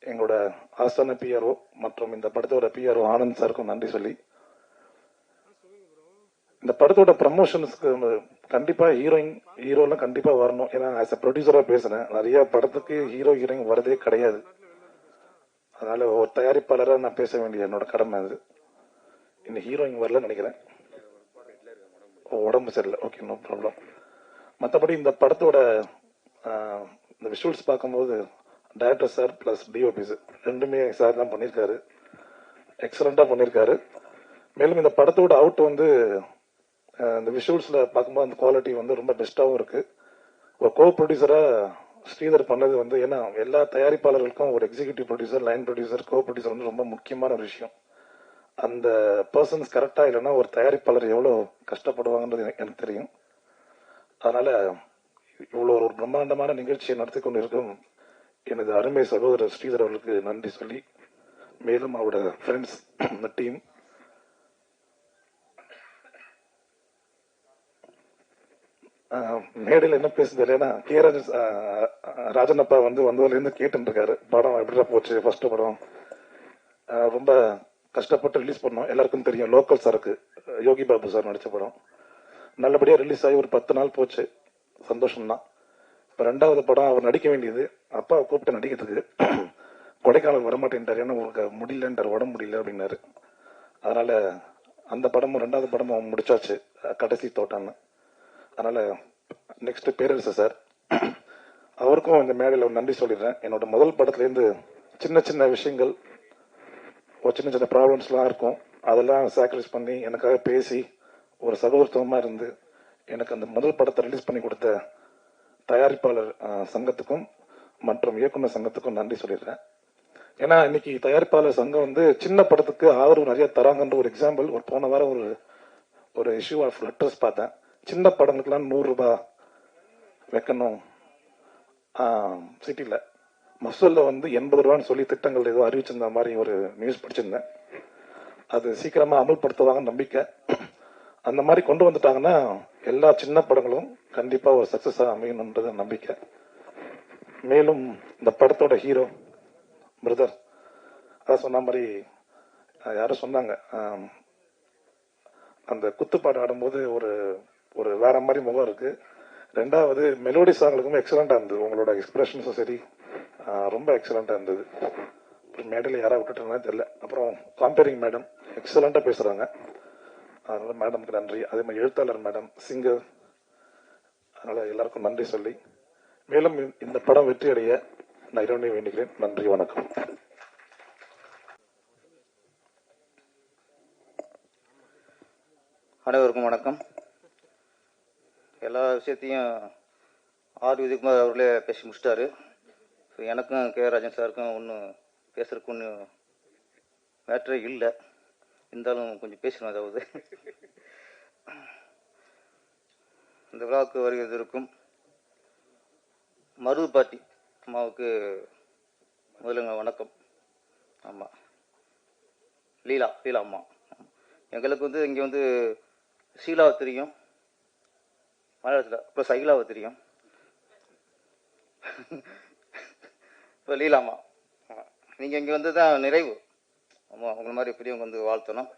எங்களோட ஆஸ்தான பிஆர்ஓ, மற்றும் இந்த படத்தோட பிஆர்ஓ ஆனந்த் சாருக்கும் நன்றி சொல்லி, இந்த படத்தோட ப்ரமோஷன்ஸ்க்கு கண்டிப்பா ஹீரோலாம் கண்டிப்பா வரணும். ஏன்னா ஆஸ் அ ப்ரொடியூசரா பேசுறேன், நிறைய படத்துக்கு ஹீரோயின் வரதே கிடையாது. அதனால ஒரு தயாரிப்பாளராக நான் பேச வேண்டிய என்னோட கடமை அது. இன்னும் ஹீரோயின் வரலன்னு நினைக்கிறேன். உடம்பு சரியில்லை. Okay, no problem. மற்றபடி இந்த படத்தோட இந்த விஷுவல்ஸ் பார்க்கும்போது director sir plus DOP sir ரெண்டுமே சார் தான் பண்ணியிருக்காரு. எக்ஸலண்டா பண்ணியிருக்காரு. மேலும் இந்த படத்தோட அவுட் வந்து இந்த விஷுவல்ஸ்ல பார்க்கும்போது அந்த குவாலிட்டி வந்து ரொம்ப பெஸ்ட்டாகவும் இருக்கு. ஒரு கோ ப்ரொடியூசரா ஸ்ரீதர் பண்ணது வந்து, ஏன்னா எல்லா தயாரிப்பாளர்களுக்கும் ஒரு எக்ஸிகியூட்டிவ் ப்ரொடியூசர், லைன் ப்ரொடியூசர், கோ ப்ரொடியூசர் வந்து ரொம்ப முக்கியமான ஒரு விஷயம். அந்த பர்சன்ஸ் கரெக்டா இல்லைன்னா ஒரு தயாரிப்பாளர் எவ்வளோ கஷ்டப்படுவாங்கன்றது எனக்கு தெரியும். அதனால இவ்வளோ ஒரு பிரம்மாண்டமான நிகழ்ச்சியை நடத்தி கொண்டு இருக்கும் எனது அருமை சகோதரர் ஸ்ரீதர் அவர்களுக்கு நன்றி சொல்லி, மேலும் அவரோட ஃப்ரெண்ட்ஸ், இந்த டீம், மேடையில் என்ன பேசுது இல்லைன்னா கே ராஜனப்பா வந்து வந்ததுலேருந்து கேட்டுட்டு இருக்காரு, படம் எப்படிதான் போச்சு, ஃபர்ஸ்ட் படம் ரொம்ப கஷ்டப்பட்டு ரிலீஸ் பண்ணோம். எல்லாருக்கும் தெரியும், லோக்கல் சாருக்கு யோகி பாபு சார் நடிச்ச படம் நல்லபடியா ரிலீஸ் ஆகி ஒரு 10 நாள் போச்சு. சந்தோஷம்தான். இப்போ 2வது படம் அவர் நடிக்க வேண்டியது, அப்பாவை கூப்பிட்டு நடிக்கிறதுக்கு கொடைக்கானல் வரமாட்டேன்ட்டார். ஏன்னா உங்களுக்கு முடியலன்றார், உடம்பு முடியல அப்படின்னாரு. அதனால அந்த படமும் 2வது படமும் முடிச்சாச்சு, கடைசி தோட்டான்னு. அதனால நெக்ஸ்ட் பேரரசு சார், அவருக்கும் இந்த மேடையில் ஒரு நன்றி சொல்லிடுறேன். என்னோட முதல் படத்துலேருந்து சின்ன சின்ன விஷயங்கள், ஒரு சின்ன சின்ன ப்ராப்ளம்ஸ்லாம் இருக்கும், அதெல்லாம் சாக்ரிஃபைஸ் பண்ணி எனக்காக பேசி ஒரு சகோதரத்துவமா இருந்து எனக்கு அந்த முதல் படத்தை ரிலீஸ் பண்ணி கொடுத்த தயாரிப்பாளர் சங்கத்துக்கும் மற்றும் இயக்குனர் சங்கத்துக்கும் நன்றி சொல்லிடுறேன். ஏன்னா இன்னைக்கு தயாரிப்பாளர் சங்கம் வந்து சின்ன படத்துக்கு ஆதரவு நிறைய தராங்கன்ற ஒரு எக்ஸாம்பிள். ஒரு போன வாரம் ஒரு இஷ்யூ ஆஃப் லெட்டர்ஸ் பார்த்தேன். சின்ன படங்களுக்குலாம் 100 ரூபாய் வைக்கணும், சிட்டியில் மசூலில் வந்து 80 ரூபான்னு சொல்லி திட்டங்கள் ஏதோ அறிவிச்சிருந்த மாதிரி ஒரு நியூஸ் படிச்சிருந்தேன். அது சீக்கிரமா அமல்படுத்துவாங்க நம்பிக்கை. அந்த மாதிரி கொண்டு வந்துட்டாங்கன்னா எல்லா சின்ன படங்களும் கண்டிப்பா ஒரு சக்சஸா அமையணும்ன்றது நம்பிக்கை. மேலும் இந்த படத்தோட ஹீரோ பிரதர், அதான் சொன்ன மாதிரி யாரும் சொன்னாங்க, அந்த குத்துப்பாடு ஆடும்போது ஒரு ஒரு வேற மாதிரி முகம் இருக்கு. 2வது மெலோடி சாங்களுக்கும் எக்ஸலண்டா இருந்தது. உங்களோட எக்ஸ்பிரஷன்ஸும் சரி ரொம்ப எக்ஸலண்டா இருந்தது. மேடையில் யாராவது விட்டுட்டு தெரியல. அப்புறம் காம்பேரிங் மேடம் எக்ஸலண்டா பேசுறாங்க, அதனால மேடம்க்கு நன்றி. அதே மாதிரி எழுத்தாளர் மேடம், சிங்கர், அதனால எல்லாருக்கும் நன்றி சொல்லி, மேலும் இந்த படம் வெற்றி அடைய நான் இறைவனை வேண்டுகிறேன். நன்றி, வணக்கம். அனைவருக்கும் வணக்கம். எல்லா விஷயத்தையும் ஆர் விஜயகுமார் அவர்களே பேசி முடிச்சிட்டாரு. எனக்கும் கே ராஜன் சாருக்கும் ஒன்றும் பேசுறதுக்கு ஒன்றும் மேட்ரே இல்லை. இருந்தாலும் கொஞ்சம் பேசணும். அதாவது இந்த விழாவுக்கு வருகிறதற்கும் மருது பாட்டி அம்மாவுக்கு முதலுங்க வணக்கம். ஆமாம், லீலா அம்மா. எங்களுக்கு வந்து இங்கே வந்து ஷீலாவை தெரியும், மலையாளத்தில். அப்புறம் சைலாவை தெரியும், இப்போ லீலாம்மா. நீங்கள் இங்கே வந்து தான் நிறைவு. ஆமாம், உங்களை மாதிரி பெரியவங்க வந்து வாழ்த்தணும்.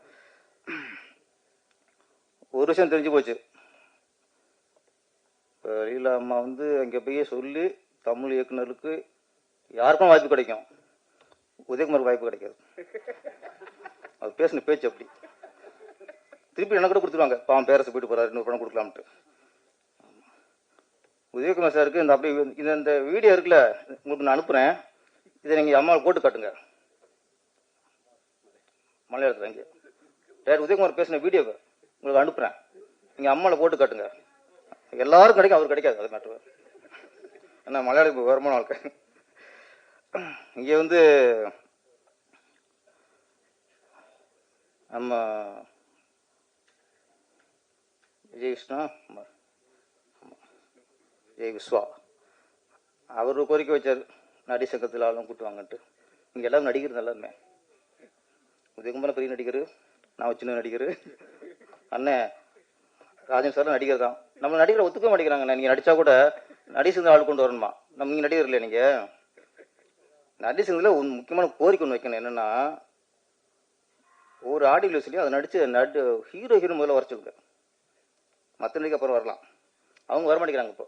ஒரு விஷயம் தெரிஞ்சு போச்சு. இப்போ லீலா அம்மா வந்து அங்கே போய் சொல்லி தமிழ் இயக்குனருக்கு யாருக்கும் வாய்ப்பு கிடைக்கும், உதயகுமாருக்கு வாய்ப்பு கிடைக்காது. அது பேசின பேச்சு அப்படி. திருப்பி எனக்கு கூட கொடுத்துருவாங்க, பாவம் பேரரசு போயிட்டு போறாரு, இன்னொரு படம் கொடுக்கலாம்ட்டு. உதயகுமார் சாருக்கு இந்த அப்படி இந்த வீடியோ இருக்குல்ல, உங்களுக்கு நான் அனுப்புகிறேன். இதை நீங்கள் அம்மாவை போட்டு காட்டுங்க மலையாளத்தில். இங்கே டேரக்டர் உதயகுமார் பேசின வீடியோவை உங்களுக்கு அனுப்புகிறேன், நீங்கள் அம்மாவில் போட்டு காட்டுங்க. எல்லாரும் கிடைக்கும், அவருக்கு கிடைக்காது. அது மேட்ரு. ஏன்னா மலையாளம் இப்போ வருமான வாழ்க்கை. இங்கே வந்து நம்ம விஜய் கிருஷ்ணா, விஜய் விஸ்வா, அவர் கோரிக்கை வச்சார், நடி சங்கத்தில் ஆளும் கூட்டுவாங்கன்ட்டு. இங்கே எல்லாரும் நடிகர் எல்லாருமே. உதயகுமார் பெரிய நடிகர், நான் சின்ன நடிகர், அண்ணன் ராஜன் சார் நடிகர் தான். நம்ம நடிகரை ஒத்துக்க மாட்டேங்கிறாங்க. நீங்கள் நடித்தா கூட நடி சங்கத்தில் ஆள் கொண்டு வரணுமா? நம்ம இங்கே நடிகர் இல்லை. நீங்கள் நடி சங்கத்தில் ஒரு முக்கியமான கோரிக்கை ஒன்று வைக்கணும். என்னென்னா, ஒரு ஆடியோ சொல்லி அதை நடித்து ஹீரோ முதல்ல வர சொல்லுங்க, மற்ற நடிகை அப்புறம் வரலாம். அவங்க வர மாட்டேங்கிறாங்க இப்போ.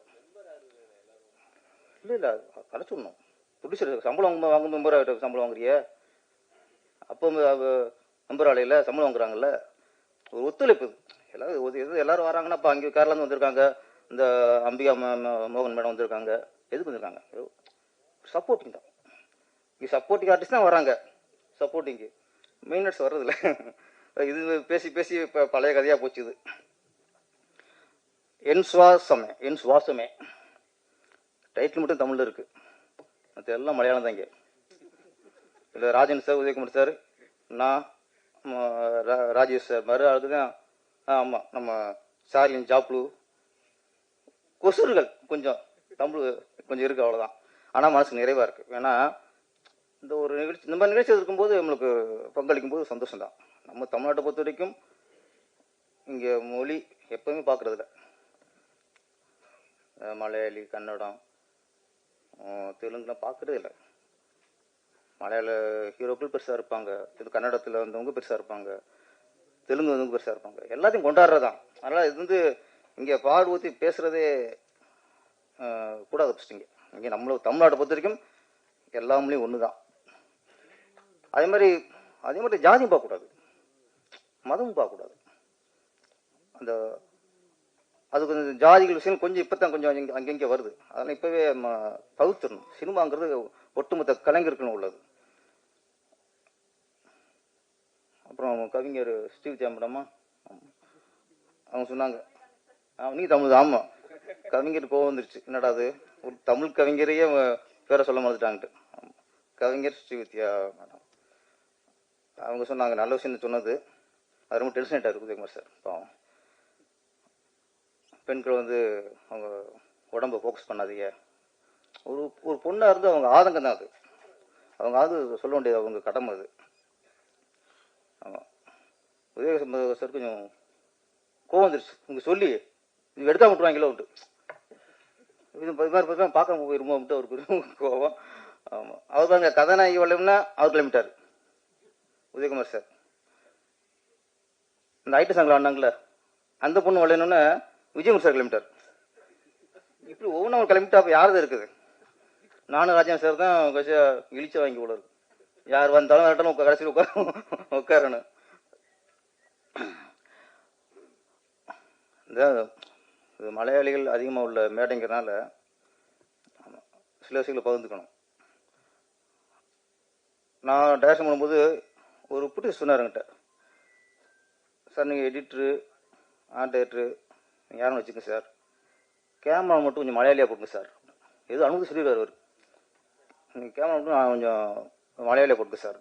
இல்லை வர சொல்லணும். ப்ரொடியூசர் சம்பளம் வாங்க மெம்பர் சம்பளம் வாங்குறிய, அப்போ மெம்பர் ஆலையில் சம்பளம் வாங்குறாங்கல்ல. ஒரு ஒத்துழைப்பு. எல்லாரும் வராங்கன்னா, இப்போ அங்கே கேரளாந்து வந்திருக்காங்க, இந்த அம்பிகா மோகன் மேடம் வந்திருக்காங்க. எதுக்கு வந்திருக்காங்க? சப்போர்ட்டிங் தான். இங்கே சப்போர்ட்டிங் ஆர்டிஸ்ட் தான் வராங்க. சப்போர்ட்டிங்கு மெயின் ஆர்ட்ஸ் வர்றதில்ல. இது பேசி பேசி இப்போ பழைய கதையாக போச்சு. இது என் சுவாசமே டைட்டில் மட்டும் தமிழில் இருக்குது, மற்ற எல்லாம் மலையாளம் தான். இங்கே இல்லை ராஜன் சார், உதயகுமார் சார், நான், ராஜேஷ் சார் மாதிரி ஆளுக்கு தான். ஆமாம், நம்ம சார்லின் ஜாப்ளு, கொசுறுகள் கொஞ்சம் தமிழ் கொஞ்சம் இருக்குது, அவ்வளோதான். ஆனால் மனசு நிறைவாக இருக்குது. ஏன்னா இந்த ஒரு நிகழ்ச்சி, இந்த மாதிரி நிகழ்ச்சி இருக்கும்போது நம்மளுக்கு பங்களிக்கும் போது சந்தோஷம்தான். நம்ம தமிழ்நாட்டை பொறுத்த வரைக்கும் இங்கே மொழி எப்பவுமே பார்க்குறதில்ல. மலையாளி, கன்னடம், தெலுங்குலாம் பார்க்குறதே இல்லை. மலையாள ஹீரோக்கள் பெருசாக இருப்பாங்க, கன்னடத்தில் வந்தவங்க பெருசாக இருப்பாங்க, தெலுங்கு வந்தவங்க பெருசாக இருப்பாங்க. எல்லாத்தையும் கொண்டாடுறதான். அதனால் இது வந்து இங்கே பாடு ஊற்றி பேசுகிறதே கூடாது. ஃபஸ்ட்டு இங்கே நம்மள தமிழ்நாட்டை பொறுத்த வரைக்கும் எல்லா மொழியும் ஒன்று தான். அதே மாதிரி ஜாதியும் பார்க்கக்கூடாது, மதமும் பார்க்கக்கூடாது. அது கொஞ்சம் ஜாதிகள் விஷயம் கொஞ்சம் இப்போ தான் கொஞ்சம் அங்கங்கே வருது. அதனால் இப்போவே தவிர்த்துடணும். சினிமாங்கிறது ஒட்டுமொத்த கலைஞருக்குன்னு உள்ளது. அப்புறம் கவிஞர் ஸ்டீவ் சாம்படமா அவங்க சொன்னாங்க, நீ தமிழ் தான். ஆமாம், கவிஞர் கோவம் வந்துருச்சு. என்னடா அது, ஒரு தமிழ் கவிஞரையே பேரை சொல்ல மறந்துட்டாங்கட்டு. கவிஞர் ஸ்ரீவித்யா மேடம் அவங்க சொன்னாங்க, நல்ல விஷயம் சொன்னது. அது ரொம்ப டென்ஷன் ஆகிட்டார் உதயகுமார் சார். பாவம், பெண்கள் வந்து அவங்க உடம்பை ஃபோக்கஸ் பண்ணாதீங்க. ஒரு பொண்ணாக இருந்து அவங்க ஆதங்கம் தான் அது. அவங்க சொல்ல வேண்டியது அவங்க கடமை அது. ஆமாம், உதயகுமார் சார் கொஞ்சம் கோவம் வந்துருச்சு. இங்கே சொல்லி இது எடுக்காம விட்டுருவாங்களோ விட்டு, இது மாதிரி பார்க்க போயிருமோ விட்டு அவருக்கு கோவம். ஆமாம், அவர் பாருங்க, கதாநாயகி வரலன்னா அவர் கிளம்பிட்டார் உதயகுமார் சார். இந்த ஐடி சாங்கில் ஆனாங்களே அந்த பொண்ணு வரலன்னு விஜயகுமார் சார் கிளம்பிட்டார். இப்படி ஒவ்வொன்றும் அவர் கிளம்பிட்டா அப்போ யார் தான் இருக்குது? நானும் ராஜன் சார் தான் கடைசியாக இழிச்ச வாங்கி கூட இருக்கு. யார் வந்தாலும் வரட்டும் கடைசியில் உட்காரணும். இந்த மலையாளிகள் அதிகமாக உள்ள மேடைங்கிறனால சில விஷயங்களை பகிர்ந்துக்கணும். நான் டைரக்ஷன் பண்ணும்போது ஒரு புட்டி சொன்னாருங்கிட்ட, சார் நீங்கள் எடிட்ரு ஆர்டேட்ரு யாரும் வச்சுக்கோங்க சார், கேமரா மட்டும் கொஞ்சம் மலையாளியாக போட்டுங்க சார். எது அனுமதி சொல்லிடுவார் அவர். நீங்கள் கேமரா மட்டும் நான் கொஞ்சம் மலையாளியாக போட்டுங்க சார்.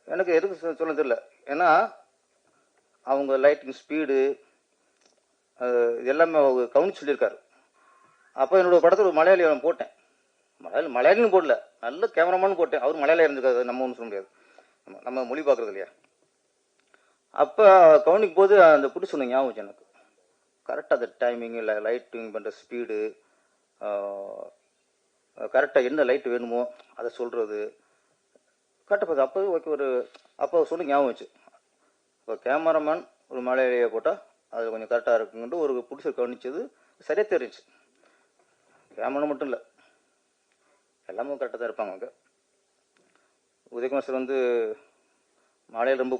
எனக்கு எதுக்கு சொல்ல தெரியல. ஏன்னா அவங்க லைட்டிங் ஸ்பீடு, இது எல்லாமே கவனிச்சு சொல்லியிருக்காரு. அப்போ என்னோட படத்தில் ஒரு மலையாளி அவன் போட்டேன். மலையாளின்னு போடல, நல்ல கேமராமான்னு போட்டேன். அவர் மலையாளி இருந்துக்காது, நம்ம ஒன்றும் சொல்ல முடியாது, நம்ம மொழி பார்க்குறது இல்லையா. அப்போ கவனிக்கும் போது அந்த புடி சொன்ன ஞாபகம் எனக்கு கரெக்டாக அந்த டைமிங், லைட்டிங் பண்ணுற ஸ்பீடு, கரெக்டாக என்ன லைட் வேணுமோ அதை சொல்கிறது கரெக்டாக பார்த்து. அப்போ ஓகே, அப்போ சொல்ல ஞாபகம் வச்சு. இப்போ கேமராமேன் ஒரு மலையாளியை போட்டால் அது கொஞ்சம் கரெக்டாக இருக்குன்ட்டு ஒரு புடிசை கவனிச்சது சரியாக தெரிஞ்சு. கேமரா மட்டும் இல்லை, எல்லாமே கரெக்டாக தான் இருப்பாங்க அங்கே. உதயகுமார் சார் வந்து மலையாளம் ரொம்ப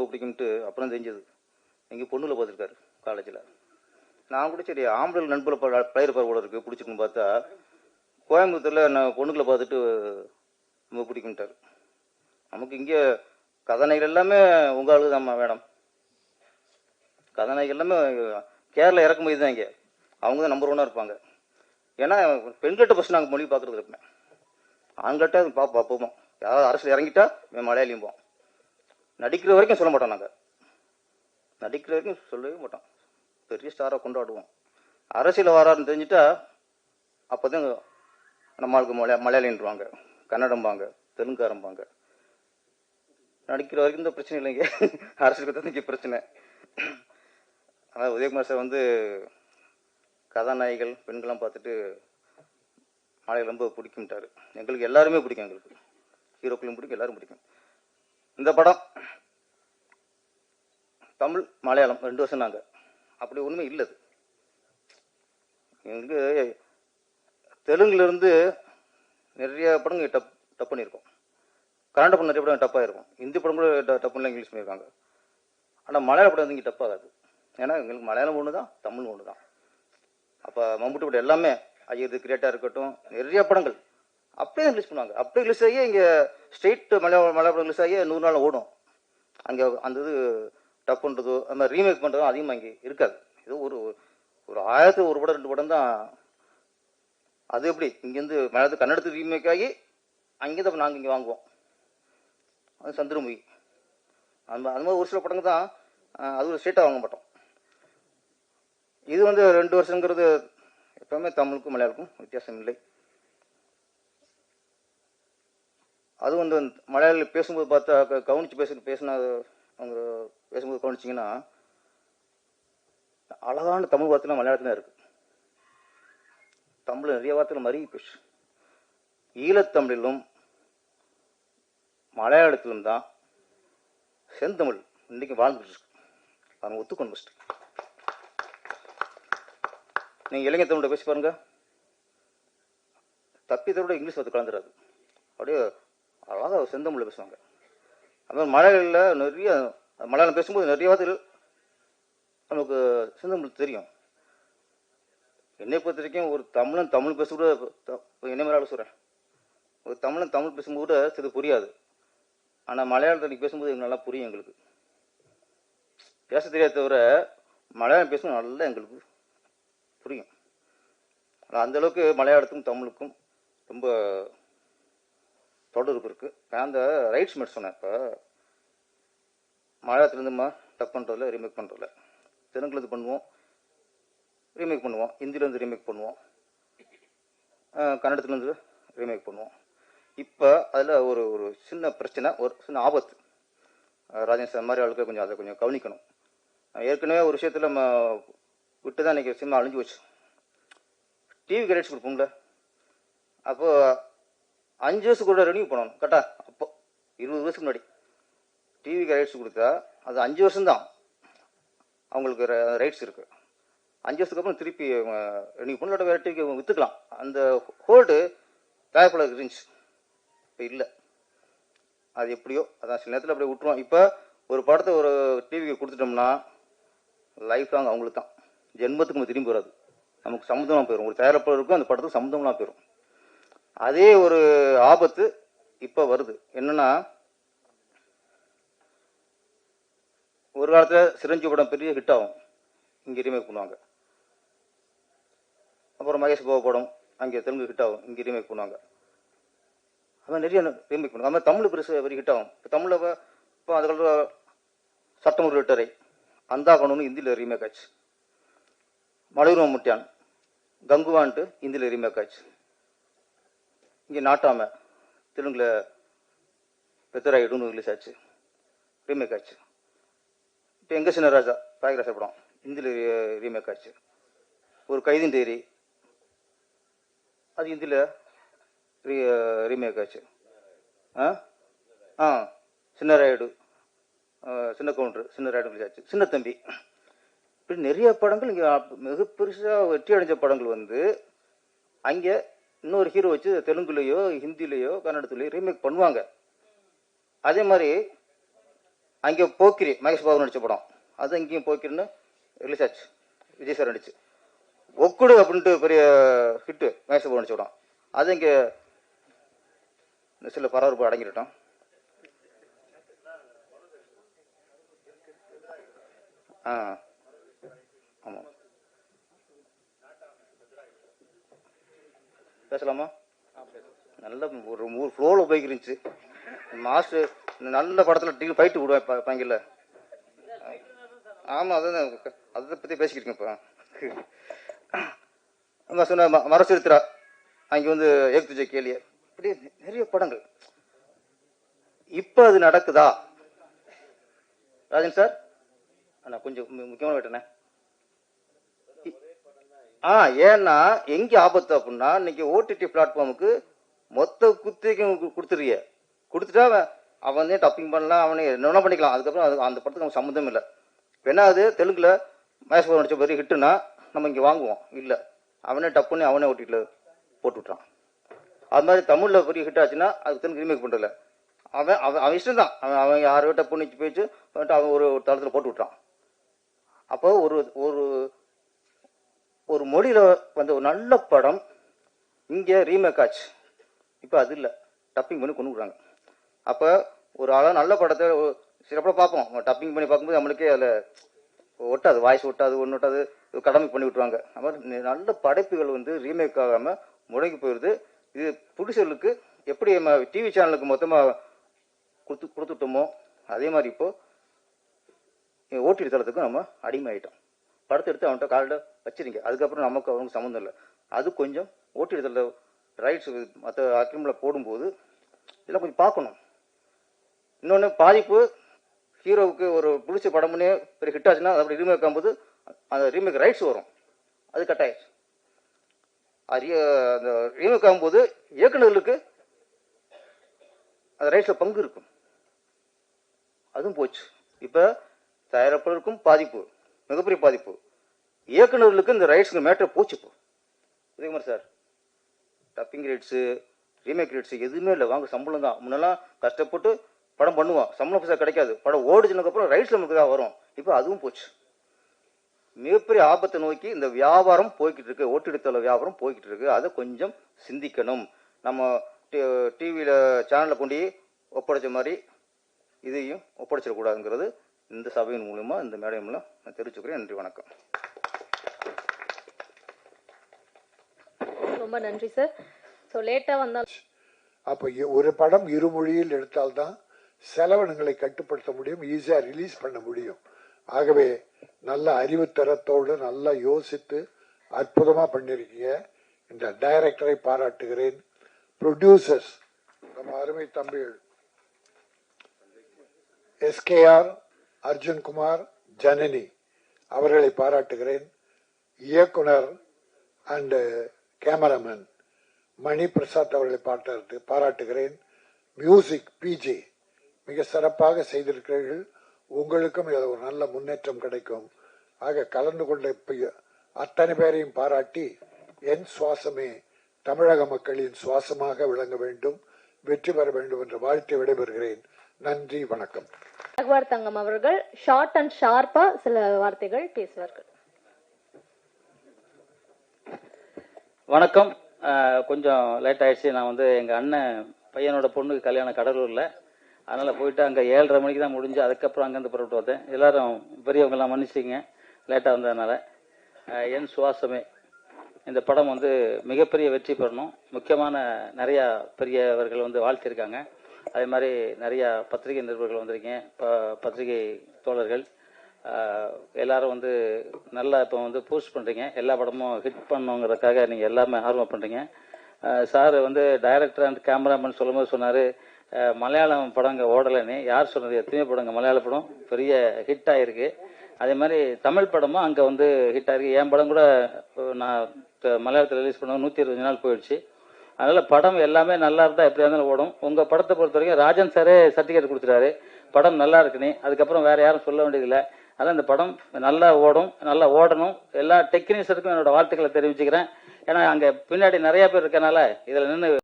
பிடிக்கும்ட்டு அப்புறம் தெரிஞ்சது. எங்கள் பொண்ணுல பார்த்துருக்காரு காலேஜில். நான் கூட சரி ஆம்பளை நண்புல பிளேயர் போல இருக்குது பிடிச்சிருக்குன்னு பார்த்தா, கோயம்புத்தூரில் நான் பொண்ணுகளை பார்த்துட்டு ரொம்ப பிடிக்கும்ட்டார். நமக்கு இங்கே கதாநாயகர் எல்லாமே உங்கள் ஆளு தான் மேடம். கதாநாயகர் எல்லாமே கேரளா இறக்கும்போது தான் இங்கே அவங்க தான் நம்பர் 1 இருப்பாங்க. ஏன்னா பெண்கள்கிட்ட ஃபஸ்ட் நாங்கள் மொழி பார்க்குறது இருப்பேன், ஆண்கள்கிட்ட பார்ப்போம். யாராவது அரசியல் இறங்கிட்டா மலையாளியும் போவோம். நடிக்கிற வரைக்கும் சொல்ல மாட்டோம், நாங்கள் நடிக்கிற வரைக்கும் சொல்லவே மாட்டோம். பெரிய ஸ்டாராக கொண்டாடுவோம். அரசியல் வராருன்னு தெரிஞ்சுட்டா அப்போ தான் நம்மளுக்கு மலையாளின்றாங்க, கன்னடம்பாங்க, தெலுங்காரம்பாங்க. நடிக்கிற வரைக்கும் இந்த பிரச்சனை இல்லைங்க, அரசியலுக்கு தான் இங்கே பிரச்சனை. ஆனால் உதயகுமார் சார் வந்து கதாநாயகிகள் பெண்கள்லாம் பார்த்துட்டு மலையாளம் ரொம்ப பிடிக்கும்ட்டாரு. எங்களுக்கு எல்லாருமே பிடிக்கும், எங்களுக்கு ஹீரோக்களும் பிடிக்கும், எல்லாரும் பிடிக்கும். இந்த படம் தமிழ் மலையாளம் 2 வருஷம் நாங்கள் அப்படி ஒன்றுமே இல்லை. எங்களுக்கு தெலுங்குலேருந்து நிறைய படங்கள் டப் பண்ணியிருக்கோம், கன்னட படம் நிறைய படம் டப்பாக இருக்கும், ஹிந்தி படம் கூட டப்புலாம் இங்கிலீஷ் பண்ணியிருக்காங்க. ஆனால் மலையாள படம் வந்து இங்கே டப்பாகாது. ஏன்னா எங்களுக்கு மலையாளம் ஒன்று தான், தமிழ் ஒன்று தான். அப்போ மம்முட்டி படம் எல்லாமே ஐயது கிரியேட்டாக இருக்கட்டும், நிறைய படங்கள் அப்படியே ரிலீஸ் பண்ணுவாங்க. அப்படியே ரிலீஸ் ஆகி இங்கே ஸ்ட்ரெயிட் மலையாள படம் ரிலீஸ் ஆகி 100 நாள் ஓடும். அங்கே அந்த இது டப் பண்ணுறதோ அந்த மாதிரி ரீமேக் பண்ணுறதோ அதிகமாக இங்கே இருக்காது. ஏதோ ஒரு 1000 ஒரு படம் 2 படம் தான். அது எப்படி இங்கேருந்து மலையாளத்து கன்னடத்துக்கு ரீமேக் ஆகி அங்கேருந்து அப்போ நாங்கள் இங்கே வாங்குவோம். அது சந்திரமுகி அந்த மாதிரி ஒரு சில படங்கள் தான், அது ஒரு ஸ்ட்ரெயிட்டாக வாங்க மாட்டோம். இது வந்து 2 வருஷங்கிறது எப்பவுமே தமிழுக்கும் மலையாளுக்கும் வித்தியாசம் இல்லை. அது வந்து மலையாளி பேசும்போது பார்த்தா கவனிச்சு பேசினா அவங்க பேசும்போது கவனிச்சிங்கன்னா அழகான தமிழ் வார்த்தைலாம் மலையாளத்தில் இருக்கு. தமிழ் நிறைய வார்த்தைகள் மருகி பேசு. ஈழத்தமிழிலும் மலையாளத்திலும் தான் செந்தமிழ் இன்னைக்கு வாழ்ந்துட்டு இருக்கு. அவன் ஒத்துக்கணும். ஃபஸ்ட்டு நீங்கள் இளைஞர் தமிழை பேசி பாருங்க, தப்பியத்தோட இங்கிலீஷ் வார்த்தை கலந்துடாது, அப்படியே அழகாக செந்தமிழில் பேசுவாங்க. அது மலையாளில் நிறைய மலையாளம் பேசும்போது நிறைய வார்த்தைகள் நமக்கு செந்தமிழ் தெரியும். என்னை பொறுத்த வரைக்கும் ஒரு தமிழன் தமிழ் பேச கூட என்ன மாதிரி சொல்கிறேன், ஒரு தமிழன் தமிழ் பேசும்போது கூட சில புரியாது. ஆனால் மலையாளத்தில் பேசும்போது எங்களுக்கு நல்லா புரியும். எங்களுக்கு பேச தெரியாத தவிர மலையாளம் பேசும்போது நல்லா எங்களுக்கு புரியும். அந்த அளவுக்கு மலையாளத்துக்கும் தமிழுக்கும் ரொம்ப தொடர்பு இருக்கு. அந்த ரைட்ஸ் மட்டும் சொன்னேன். இப்போ மலையாளத்துலேருந்து டப் பண்ணுறதில்ல, ரீமேக் பண்ணுறதில்ல. தெலுங்குலேருந்து பண்ணுவோம், ரீமேக் பண்ணுவோம். ஹிந்திலேருந்து ரீமேக் பண்ணுவோம், கன்னடத்துலேருந்து ரீமேக் பண்ணுவோம். இப்போ அதில் ஒரு சின்ன பிரச்சனை, ஒரு சின்ன ஆபத்து. ராஜன் சார் மாதிரி ஆளுக்கு கொஞ்சம் அதை கொஞ்சம் கவனிக்கணும். ஏற்கனவே ஒரு விஷயத்தில் நம்ம விட்டு தான் இன்றைக்கி சினிமா அழிஞ்சு வச்சு. டிவி ரைட்ஸ் கொடுப்போம்ல, அப்போது 5 வருஷத்துக்கு கூட ரெனியூ பண்ணணும் கரெக்டா. அப்போ 20 வருஷத்துக்கு முன்னாடி டிவி ரைட்ஸ் கொடுத்தா அது 5 வருஷம்தான் அவங்களுக்கு ரைட்ஸ் இருக்குது. 5 வருஷத்துக்கு அப்புறம் திருப்பி ரெனியூ பண்ண வேறு டிவிக்கு விற்றுக்கலாம். அந்த ஹோல்டு தயாரிப்பாளருக்கு இருந்துச்சு, இப்போ இல்லை. அது எப்படியோ அதான் சில நேரத்தில் அப்படியே விட்டுருவோம். இப்போ ஒரு படத்தை ஒரு டிவிக்கு கொடுத்துட்டோம்னா லைஃப் லாங் அவங்களுக்கு தான், ஜென்மத்துக்கு நம்ம திரும்பி வராது. நமக்கு சம்மந்தமாக போயிடும். ஒரு தயாரிப்பாளருக்கும் அந்த படத்துக்கு சம்மந்தமாக போயிடும். அதே ஒரு ஆபத்து இப்போ வருது. என்னன்னா, ஒரு காலத்தில் சிரஞ்சீவி படம் பெரிய ஹிட் ஆகும், இங்கே ரீமேக் பண்ணுவாங்க. அப்புறம் மகேஷ் பாபு படம் அங்கே தெலுங்கு ஹிட் ஆகும், இங்கே ரீமேக் பண்ணுவாங்க. அது நிறைய ரீமேக் பண்ணுவாங்க. அது மாதிரி தமிழ் பெருசு வெரி ஹிட் ஆகும். இப்போ தமிழில் இப்போ அதுக்கப்புறம் சட்டம் ஒரு லிட்டரை அந்த காணுன்னு ஹிந்தியில் ரீமேக் ஆச்சு. மலையூர் முட்டியான் கங்குவான்ட்டு ஹிந்தியில் ரீமேக் ஆச்சு. இங்கே நாட்டாமை தெலுங்கில் பெத்தராயிடுன்னு ரிலீஸ் ஆச்சு, ரீமேக் ஆச்சு. இப்போ எங்க சின்ன ராஜா பாயகராச படம் ஹிந்தியில் ரீமேக் ஆச்சு. ஒரு கைதின் டைரி அது ஹிந்தியில் ரீமேக் ஆச்சு. சின்ன ராயுடு சின்ன கவுண்டர் சின்ன ராயுடு ரிலீஸ் ஆச்சு. சின்ன தம்பி இப்படி நிறைய படங்கள் இங்கே மிக பெருசாக வெற்றி அடைஞ்ச படங்கள் வந்து அங்கே இன்னொரு ஹீரோ வச்சு தெலுங்குலேயோ ஹிந்திலேயோ கன்னடத்துலேயோ ரீமேக் பண்ணுவாங்க. அதே மாதிரி அங்கே போக்கிரி மகேஷ் பாபு நடித்த படம் அது இங்கேயும் போக்கிரின்னு ரிலீஸ் ஆச்சு, விஜய் சார் நடிச்சு. ஒக்குடு அப்படின்ட்டு பெரிய ஹிட்டு மகேஷ் பாபு நடிச்ச படம் அது இங்கே சில பரபரப்பு அடங்கிட்டோம். ஆமாம் பேசலாமா? நல்ல ஒரு ஃப்ளோவில் போய்க்கிருந்துச்சு. மாஸ்டர் நல்ல படத்தில் டீல் ஃபைட்டு விடுவேன் பாங்கில்ல. ஆமாம் அதான் அதை பற்றி பேசிக்கிருக்கேன். இப்போ சொன்ன மரச்சரித்திரா அங்கே வந்து ஏக் துஜே கேலிய இப்படி நிறைய படங்கள் இப்போ அது நடக்குதா? ராஜன் சார் அண்ணா கொஞ்சம் முக்கியமான வேட்டண்ணே. ஏன்னா எங்கே ஆபத்து அப்படின்னா இன்னைக்கு ஓடிடி பிளாட்ஃபார்முக்கு மொத்த குத்திக்கும் கொடுத்துறிய கொடுத்துட்டா அவன் வந்து டப்பிங் பண்ணலாம், அவனை என்ன பண்ணிக்கலாம். அதுக்கப்புறம் அது அந்த படத்துக்கு அவன் சம்மந்தம் இல்லை. ஏன்னா அது தெலுங்குல மகேஷ் பாபு நடிச்ச பெரிய ஹிட்டுனா நம்ம இங்கே வாங்குவோம். இல்லை அவனே டப் பண்ணி அவனே ஓடிடியில் போட்டு விட்றான். அது மாதிரி தமிழில் பெரிய ஹிட் ஆச்சுன்னா அது தெலுங்கு ரீமேக் பண்ணுறதில்ல. அவன் அவன் அவன் இஷ்டம் தான். அவன் யாரோ டப் பண்ணி போயிடுச்சு அவன் ஒரு தளத்தில் போட்டு விட்றான். அப்போ ஒரு ஒரு ஒரு மொழியில் வந்த ஒரு நல்ல படம் இங்கே ரீமேக் ஆச்சு. இப்போ அது இல்லை, டப்பிங் பண்ணி கொண்டு விடுறாங்க. அப்போ ஒரு ஆளாக நல்ல படத்தை சில படம் பார்ப்போம், டப்பிங் பண்ணி பார்க்கும்போது நம்மளுக்கே அதில் ஒட்டாது, வாய்ஸ் ஒட்டாது, ஒன்று ஒட்டாது, கடமை பண்ணி விட்டுருவாங்க. அது மாதிரி நல்ல படைப்புகள் வந்து ரீமேக் ஆகாமல் முடங்கி போயிடுது. இது புடிசர்களுக்கு எப்படி நம்ம டிவி சேனலுக்கு மொத்தமாக கொடுத்துட்டோமோ அதே மாதிரி இப்போது ஓடிடி தளத்துக்கும் நம்ம அடிமை ஆகிட்டோம். படத்தை எடுத்து அவன்கிட்ட காலில் வச்சிருங்க, அதுக்கப்புறம் நமக்கு அவனுக்கு சம்மந்தம் இல்லை. அது கொஞ்சம் ஓடிடி தள ரைட்ஸ் மற்ற அக்ரிமில் போடும்போது இதெல்லாம் கொஞ்சம் பார்க்கணும். இன்னொன்று பாதிப்பு ஹீரோவுக்கு ஒரு பிடிச்ச படம்னே பெரிய ஹிட் ஆச்சுன்னா அது அப்படி ரீமேக் ஆகும்போது அந்த ரீமேக் ரைட்ஸ் வரும், அது கட்டாயிடுச்சு. அந்த ரீமேக் ஆகும்போது இயக்குநர்களுக்கு அந்த ரைட்ஸில் பங்கு இருக்கும், அதுவும் போச்சு. இப்போ தயாரிப்பாளருக்கும் பாதிப்பு, மிகப்பெரிய பாதிப்பு. இயக்குநர்களுக்கு இந்த ரைட்ஸுக்கு மேட்டர் போச்சு. இப்போ Udayakumar sir dubbing rights remake rights எதுவுமே இல்லை, வாங்க சம்பளம் தான். முன்னெல்லாம் கஷ்டப்பட்டு படம் பண்ணுவோம், சம்பளம் பைசா கிடைக்காது. படம் ஓடிச்சினதுக்கப்புறம் ரைட்ஸ் நமக்கு தான் வரும். இப்போ அதுவும் போச்சு. மிகப்பெரிய ஆபத்தை நோக்கி இந்த வியாபாரம் போய்கிட்டு இருக்கு, ஓட்டிடி தள வியாபாரம் போய்கிட்டு இருக்கு. அதை கொஞ்சம் சிந்திக்கணும். நம்ம டிவியில் சேனலில் கொண்டு ஒப்படைச்ச மாதிரி இதையும் ஒப்படைச்சிடக்கூடாதுங்கிறது இந்த சபையின் மூலமா இந்த மேடை மூலம் நான் தெரிவிச்சுக்கிறேன். நன்றி, வணக்கம். ரொம்ப நன்றி சார். ஸோ லேட்டாக வந்தால் அப்போ ஒரு படம் இருமொழியில் எடுத்தால்தான் செலவினங்களை கட்டுப்படுத்த முடியும், ஈஸியாக ரிலீஸ் பண்ண முடியும். ஆகவே நல்ல அறிவுத்தரத்தோடு நல்லா யோசித்து அற்புதமாக பண்ணியிருக்கீங்க. இந்த டைரக்டரை பாராட்டுகிறேன். ப்ரொடியூசர்ஸ் நம்ம அருமை தம்பிகள் எஸ்கேஆர், அர்ஜுன்குமார், ஜனனி அவர்களை பாராட்டுகிறேன். இயக்குனர் அண்ட் கேமராமேன் மணி பிரசாத் அவர்களை பாராட்டுகிறேன். மியூசிக் பிஜே மிக சிறப்பாக செய்திருக்கிறீர்கள். உங்களுக்கும் இது ஒரு நல்ல முன்னேற்றம் கிடைக்கும். ஆக கலந்து கொண்ட அத்தனை பேரையும் பாராட்டி என் சுவாசமே தமிழக மக்களின் சுவாசமாக விளங்க வேண்டும், வெற்றி பெற வேண்டும் என்ற வாழ்த்தை விடைபெறுகிறேன். நன்றி, வணக்கம். ராகவார் தங்கம் அவர்கள் ஷார்ட் அண்ட் ஷார்ப்பா சில வார்த்தைகள் பேசுவார்கள். வணக்கம். கொஞ்சம் லேட் ஆயிடுச்சு. நான் வந்து எங்கள் அண்ணன் பையனோட பொண்ணுக்கு கல்யாணம் கடலூரில், அதனால் போயிட்டு அங்கே 7:30 மணிக்கு தான் முடிஞ்சு. அதுக்கப்புறம் அங்கேருந்து புறப்பட்டு வந்தேன். எல்லாரும் பெரியவங்கெல்லாம் மன்னிச்சிங்க லேட்டாக வந்ததுனால. என் சுவாசமே இந்த படம் வந்து மிகப்பெரிய வெற்றி பெறணும். முக்கியமான நிறையா பெரியவர்கள் வந்து வாழ்த்திருக்காங்க. அதே மாதிரி நிறையா பத்திரிகை நிருபர்கள் வந்திருக்கீங்க, பத்திரிகை தோழர்கள், எல்லாரும் வந்து நல்லா இப்போ வந்து பூஸ்ட் பண்ணுறீங்க, எல்லா படமும் ஹிட் பண்ணுங்கிறதுக்காக நீங்கள் எல்லாமே ஆர்வம் பண்ணுறீங்க. சார் வந்து டைரக்டர் அண்ட் கேமராமேன் சொல்லும்போது சொன்னார், மலையாளம் படங்க ஓடலைன்னு. யார் சொன்னது? எத்தனையோ படங்க மலையாள படம் பெரிய ஹிட் ஆகிருக்கு. அதே மாதிரி தமிழ் படமும் அங்கே வந்து ஹிட் ஆகிருக்கு. என் படம் கூட நான் மலையாளத்தில் ரிலீஸ் பண்ண 120 நாள் போயிடுச்சு. அதனால் படம் எல்லாமே நல்லா இருந்தால் எப்படியா இருந்தாலும் ஓடும். உங்கள் படத்தை பொறுத்த வரைக்கும் ராஜன் சாரே சர்டிஃபிகேட் கொடுத்துட்டாரு, படம் நல்லா இருக்குன்னு. அதுக்கப்புறம் வேறு யாரும் சொல்ல வேண்டியதில்லை. அதான் இந்த படம் நல்லா ஓடும், நல்லா ஓடணும். எல்லா டெக்னீஷியனுக்கும் என்னோட வாழ்த்துக்களை தெரிவிச்சுக்கிறேன். ஏன்னா அங்கே பின்னாடி நிறைய பேர் இருக்கனால இதில் நின்று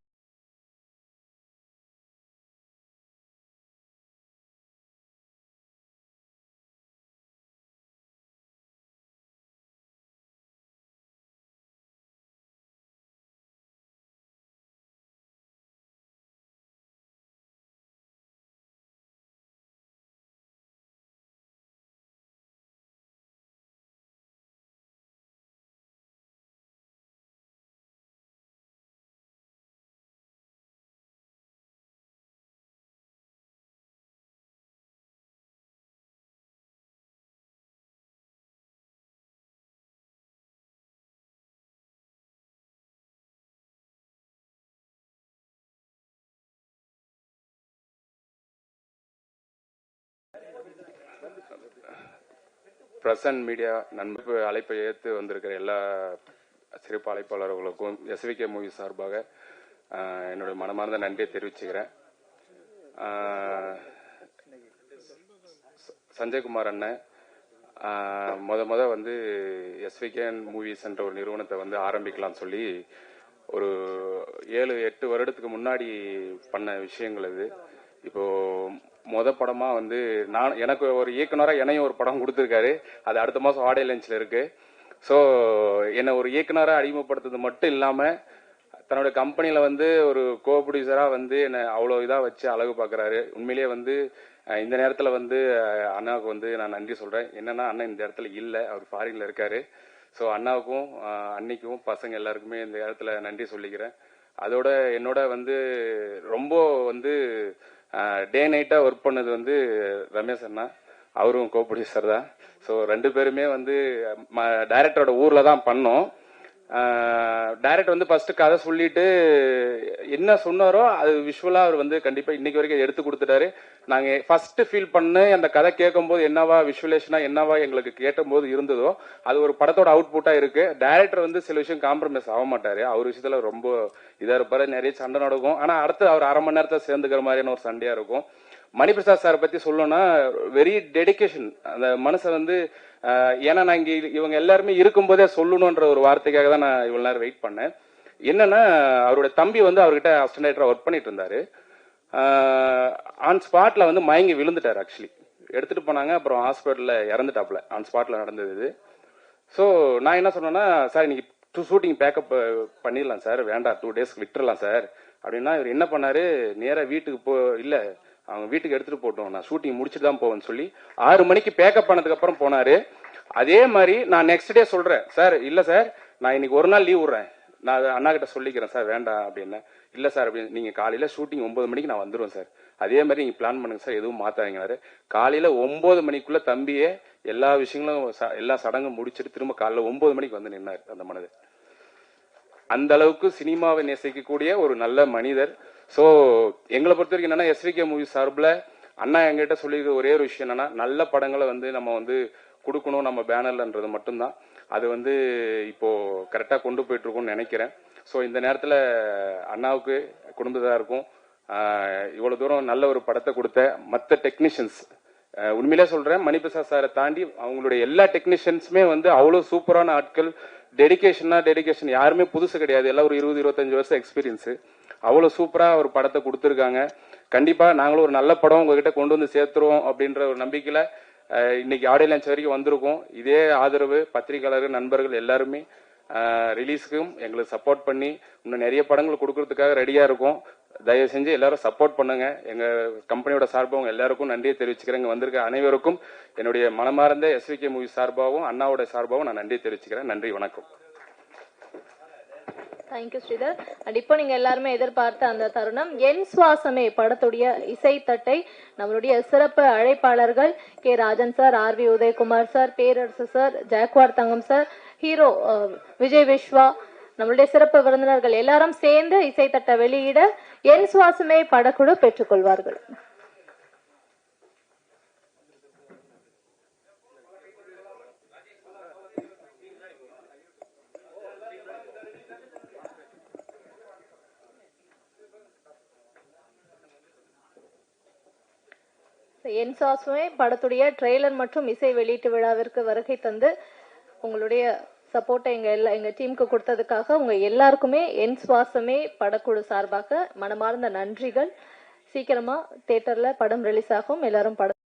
பிரஸ் அண்ட் மீடியா நண்பு அழைப்பை ஏற்று வந்திருக்கிற எல்லா சிறப்பு அழைப்பாளர்களுக்கும் எஸ்விகே மூவி சார்பாக என்னுடைய மனமார்ந்த நன்றியை தெரிவிச்சுக்கிறேன். சஞ்சய்குமார் அண்ணன் முத வந்து எஸ்விகே மூவிஸ் என்ற ஒரு நிறுவனத்தை வந்து ஆரம்பிக்கலாம்னு சொல்லி ஒரு 7-8 வருடத்துக்கு முன்னாடி பண்ண விஷயங்கள் இது. இப்போ படமா வந்து எனக்கு ஒரு இயக்குனரா என்னையும் ஒரு படம் கொடுத்துருக்காரு. அது அடுத்த மாசம் ஆடியோ லான்ச்ல இருக்கு. ஸோ என்னை ஒரு இயக்குனரா அறிமுகப்படுத்துறது மட்டும் இல்லாம தன்னோட கம்பெனியில வந்து ஒரு கோ ப்ரொடியூசரா வந்து என்னை அவ்வளோ இதா வச்சு அழகு பார்க்கறாரு. உண்மையிலேயே வந்து இந்த நேரத்துல வந்து அண்ணாவுக்கு வந்து நான் நன்றி சொல்றேன். என்னன்னா அண்ணன் இந்த இடத்துல இல்லை, அவர் ஃபாரின்ல இருக்காரு. ஸோ அண்ணாவுக்கும் அன்னிக்கும் பசங்க எல்லாருக்குமே இந்த இடத்துல நன்றி சொல்லிக்கிறேன். அதோட என்னோட வந்து ரொம்ப வந்து டே நைட்டா ஒர்க் பண்ணது வந்து ரமேஷ் அண்ணா, அவரும் கோ ப்ரொடியூசர் தான். ஸோ 2 பேருமே வந்து டைரக்டரோட ஊர்ல தான் பண்ணோம். டைரக்டர் வந்து ஃபர்ஸ்ட் கதை சொல்லிட்டு என்ன சொன்னாரோ அது விஷுவலா அவர் வந்து கண்டிப்பா இன்னைக்கு வரைக்கும் எடுத்து கொடுத்துட்டாரு. நாங்க ஃபர்ஸ்ட் ஃபீல் பண்ண அந்த கதை கேட்கும் போது என்னவா விஷுவலேஷனா என்னவா எங்களுக்கு கேட்டும் போது இருந்ததோ அது ஒரு படத்தோட அவுட்புட்டா இருக்கு. டைரக்டர் வந்து சில விஷயம் காம்ப்ரமைஸ் ஆக மாட்டாரு. அவர் விஷயத்துல ரொம்ப இதா இருப்பாரு, நிறைய சண்டை நடக்கும். ஆனா அடுத்து அவர் 1/2 மணி நேரத்தை சேர்ந்துக்கிற மாதிரியான ஒரு சண்டையா இருக்கும். மணிபிரசாத் சார் பத்தி சொல்லணும்னா வெரி டெடிகேஷன். அந்த மனசை வந்து ஏன்னா நான் இங்க இவங்க எல்லாருமே இருக்கும்போதே சொல்லணும்ன்ற ஒரு வார்த்தைக்காக தான் நான் இவ்வளவு நேரம் வெயிட் பண்ணேன். என்னன்னா அவருடைய தம்பி வந்து அவர்கிட்ட அசிஸ்டன்ட் ஒர்க் பண்ணிட்டு இருந்தாரு. ஆன் ஸ்பாட்ல வந்து மயங்கி விழுந்துட்டாரு. ஆக்சுவலி எடுத்துட்டு போனாங்க, அப்புறம் ஹாஸ்பிட்டல்ல இறந்துட்டாப்ல. ஆன் ஸ்பாட்ல நடந்தது இது. ஸோ நான் என்ன சொன்னேன்னா, சார் இன்னைக்கு ஷூட்டிங் பேக்கப் பண்ணிடலாம் சார், வேண்டாம் 2 டேஸ்க்கு விட்டுறலாம் சார் அப்படின்னா, இவர் என்ன பண்ணாரு, நேரா வீட்டுக்கு இல்ல அவங்க வீட்டுக்கு எடுத்துட்டு போட்டோம், நான் ஷூட்டிங் முடிச்சுட்டு தான் போவேன்னு சொல்லி 6 மணிக்கு பேக்கப் பண்ணதுக்கு அப்புறம் போனாரு. அதே மாதிரி நான் நெக்ஸ்ட் டே சொல்றேன், சார் இல்ல சார் நான் இன்னைக்கு ஒரு நாள் லீவ் விடுறேன், நான் அண்ணா கிட்ட சொல்லிக்கிறேன் சார் வேண்டாம் அப்படின்னு. இல்ல சார் அப்படின்னு, நீங்க காலையில ஷூட்டிங் 9 மணிக்கு நான் வந்துருவேன் சார், அதே மாதிரி நீங்க பிளான் பண்ணுங்க சார், எதுவும் மாத்தாதீங்க. காலையில 9 மணிக்குள்ள தம்பியே எல்லா விஷயங்களும் எல்லா சடங்கும் முடிச்சுட்டு திரும்ப காலையில 9 மணிக்கு வந்து நின்னாரு அந்த மனிதர். அந்த அளவுக்கு சினிமாவை நேசிக்கக்கூடிய ஒரு நல்ல மனிதர். ஸோ எங்களை பொறுத்த வரைக்கும் என்னன்னா, எஸ்விகே மூவி சார்பில் அண்ணா எங்கிட்ட சொல்லியிருக்க ஒரே ஒரு விஷயம் என்னன்னா, நல்ல படங்களை வந்து நம்ம வந்து கொடுக்கணும் நம்ம பேனர்லன்றது மட்டும்தான். அது வந்து இப்போ கரெக்டாக கொண்டு போயிட்டு இருக்கோம்னு நினைக்கிறேன். ஸோ இந்த நேரத்தில் அண்ணாவுக்கு குடும்பத்தாருக்கும் இவ்வளவு தூரம் நல்ல ஒரு படத்தை கொடுத்த மற்ற டெக்னீஷியன்ஸ், உண்மையிலே சொல்றேன், மணிபிரசாத் சாரை தாண்டி அவங்களுடைய எல்லா டெக்னீஷியன்ஸுமே வந்து அவ்வளோ சூப்பரான ஆட்கள். டெடிகேஷன் யாருமே புதுசு கிடையாது, எல்லாம் ஒரு 20-25 வருஷம் எக்ஸ்பீரியன்ஸ். அவ்வளவு சூப்பரா ஒரு படத்தை கொடுத்துருக்காங்க. கண்டிப்பா நாங்களும் ஒரு நல்ல படம் உங்ககிட்ட கொண்டு வந்து சேர்த்துருவோம் அப்படின்ற ஒரு நம்பிக்கையில இன்னைக்கு ஆடியோ லான்ச் வரைக்கும் வந்திருக்கோம். இதே ஆதரவு பத்திரிகையாளர்கள் நண்பர்கள் எல்லாருமே ரிலீஸ்க்கும் எங்களுக்கு சப்போர்ட் பண்ணி இன்னும் நிறைய படங்கள் கொடுக்கறதுக்காக ரெடியா இருக்கும். தயவு செஞ்சு எல்லாரும் சப்போர்ட் பண்ணுங்க. எங்க கம்பெனியோட சார்பாகவும் எல்லாருக்கும் நன்றியை தெரிவிச்சுக்கிறேன். இங்க வந்திருக்க அனைவருக்கும் என்னுடைய மனமார்ந்த எஸ்விகே மூவி சார்பாகவும் அண்ணாவோட சார்பாகவும் நான் நன்றியை தெரிவிச்சுக்கிறேன். நன்றி, வணக்கம். தேங்க்யூ ஸ்ரீதர். அண்ட் இப்போ நீங்க எல்லாருமே எதிர்பார்த்த அந்த தருணம் என் சுவாசமே படத்துடைய இசைத்தட்டை நம்மளுடைய சிறப்பு அழைப்பாளர்கள் K Rajan sir, RV Udhayakumar sir, Perarasu sir, Jaguar Thangam sir, hero Vijay Vishwa, நம்மளுடைய சிறப்பு விருந்தினர்கள் எல்லாரும் சேர்ந்து இசைத்தட்டை வெளியிட என் சுவாசமே படக்குழு பெற்றுக்கொள்வார்கள். என் சுவாசமே படத்துடைய ட்ரெய்லர் மற்றும் இசை வெளியீட்டு விழாவிற்கு வருகை தந்து உங்களுடைய சப்போர்ட்டை எங்க டீமுக்கு கொடுத்ததுக்காக உங்க எல்லாருக்குமே என் சுவாசமே படக்குழு சார்பாக மனமார்ந்த நன்றிகள். சீக்கிரமா தியேட்டர்ல படம் ரிலீஸ் ஆகும். எல்லாரும் படம்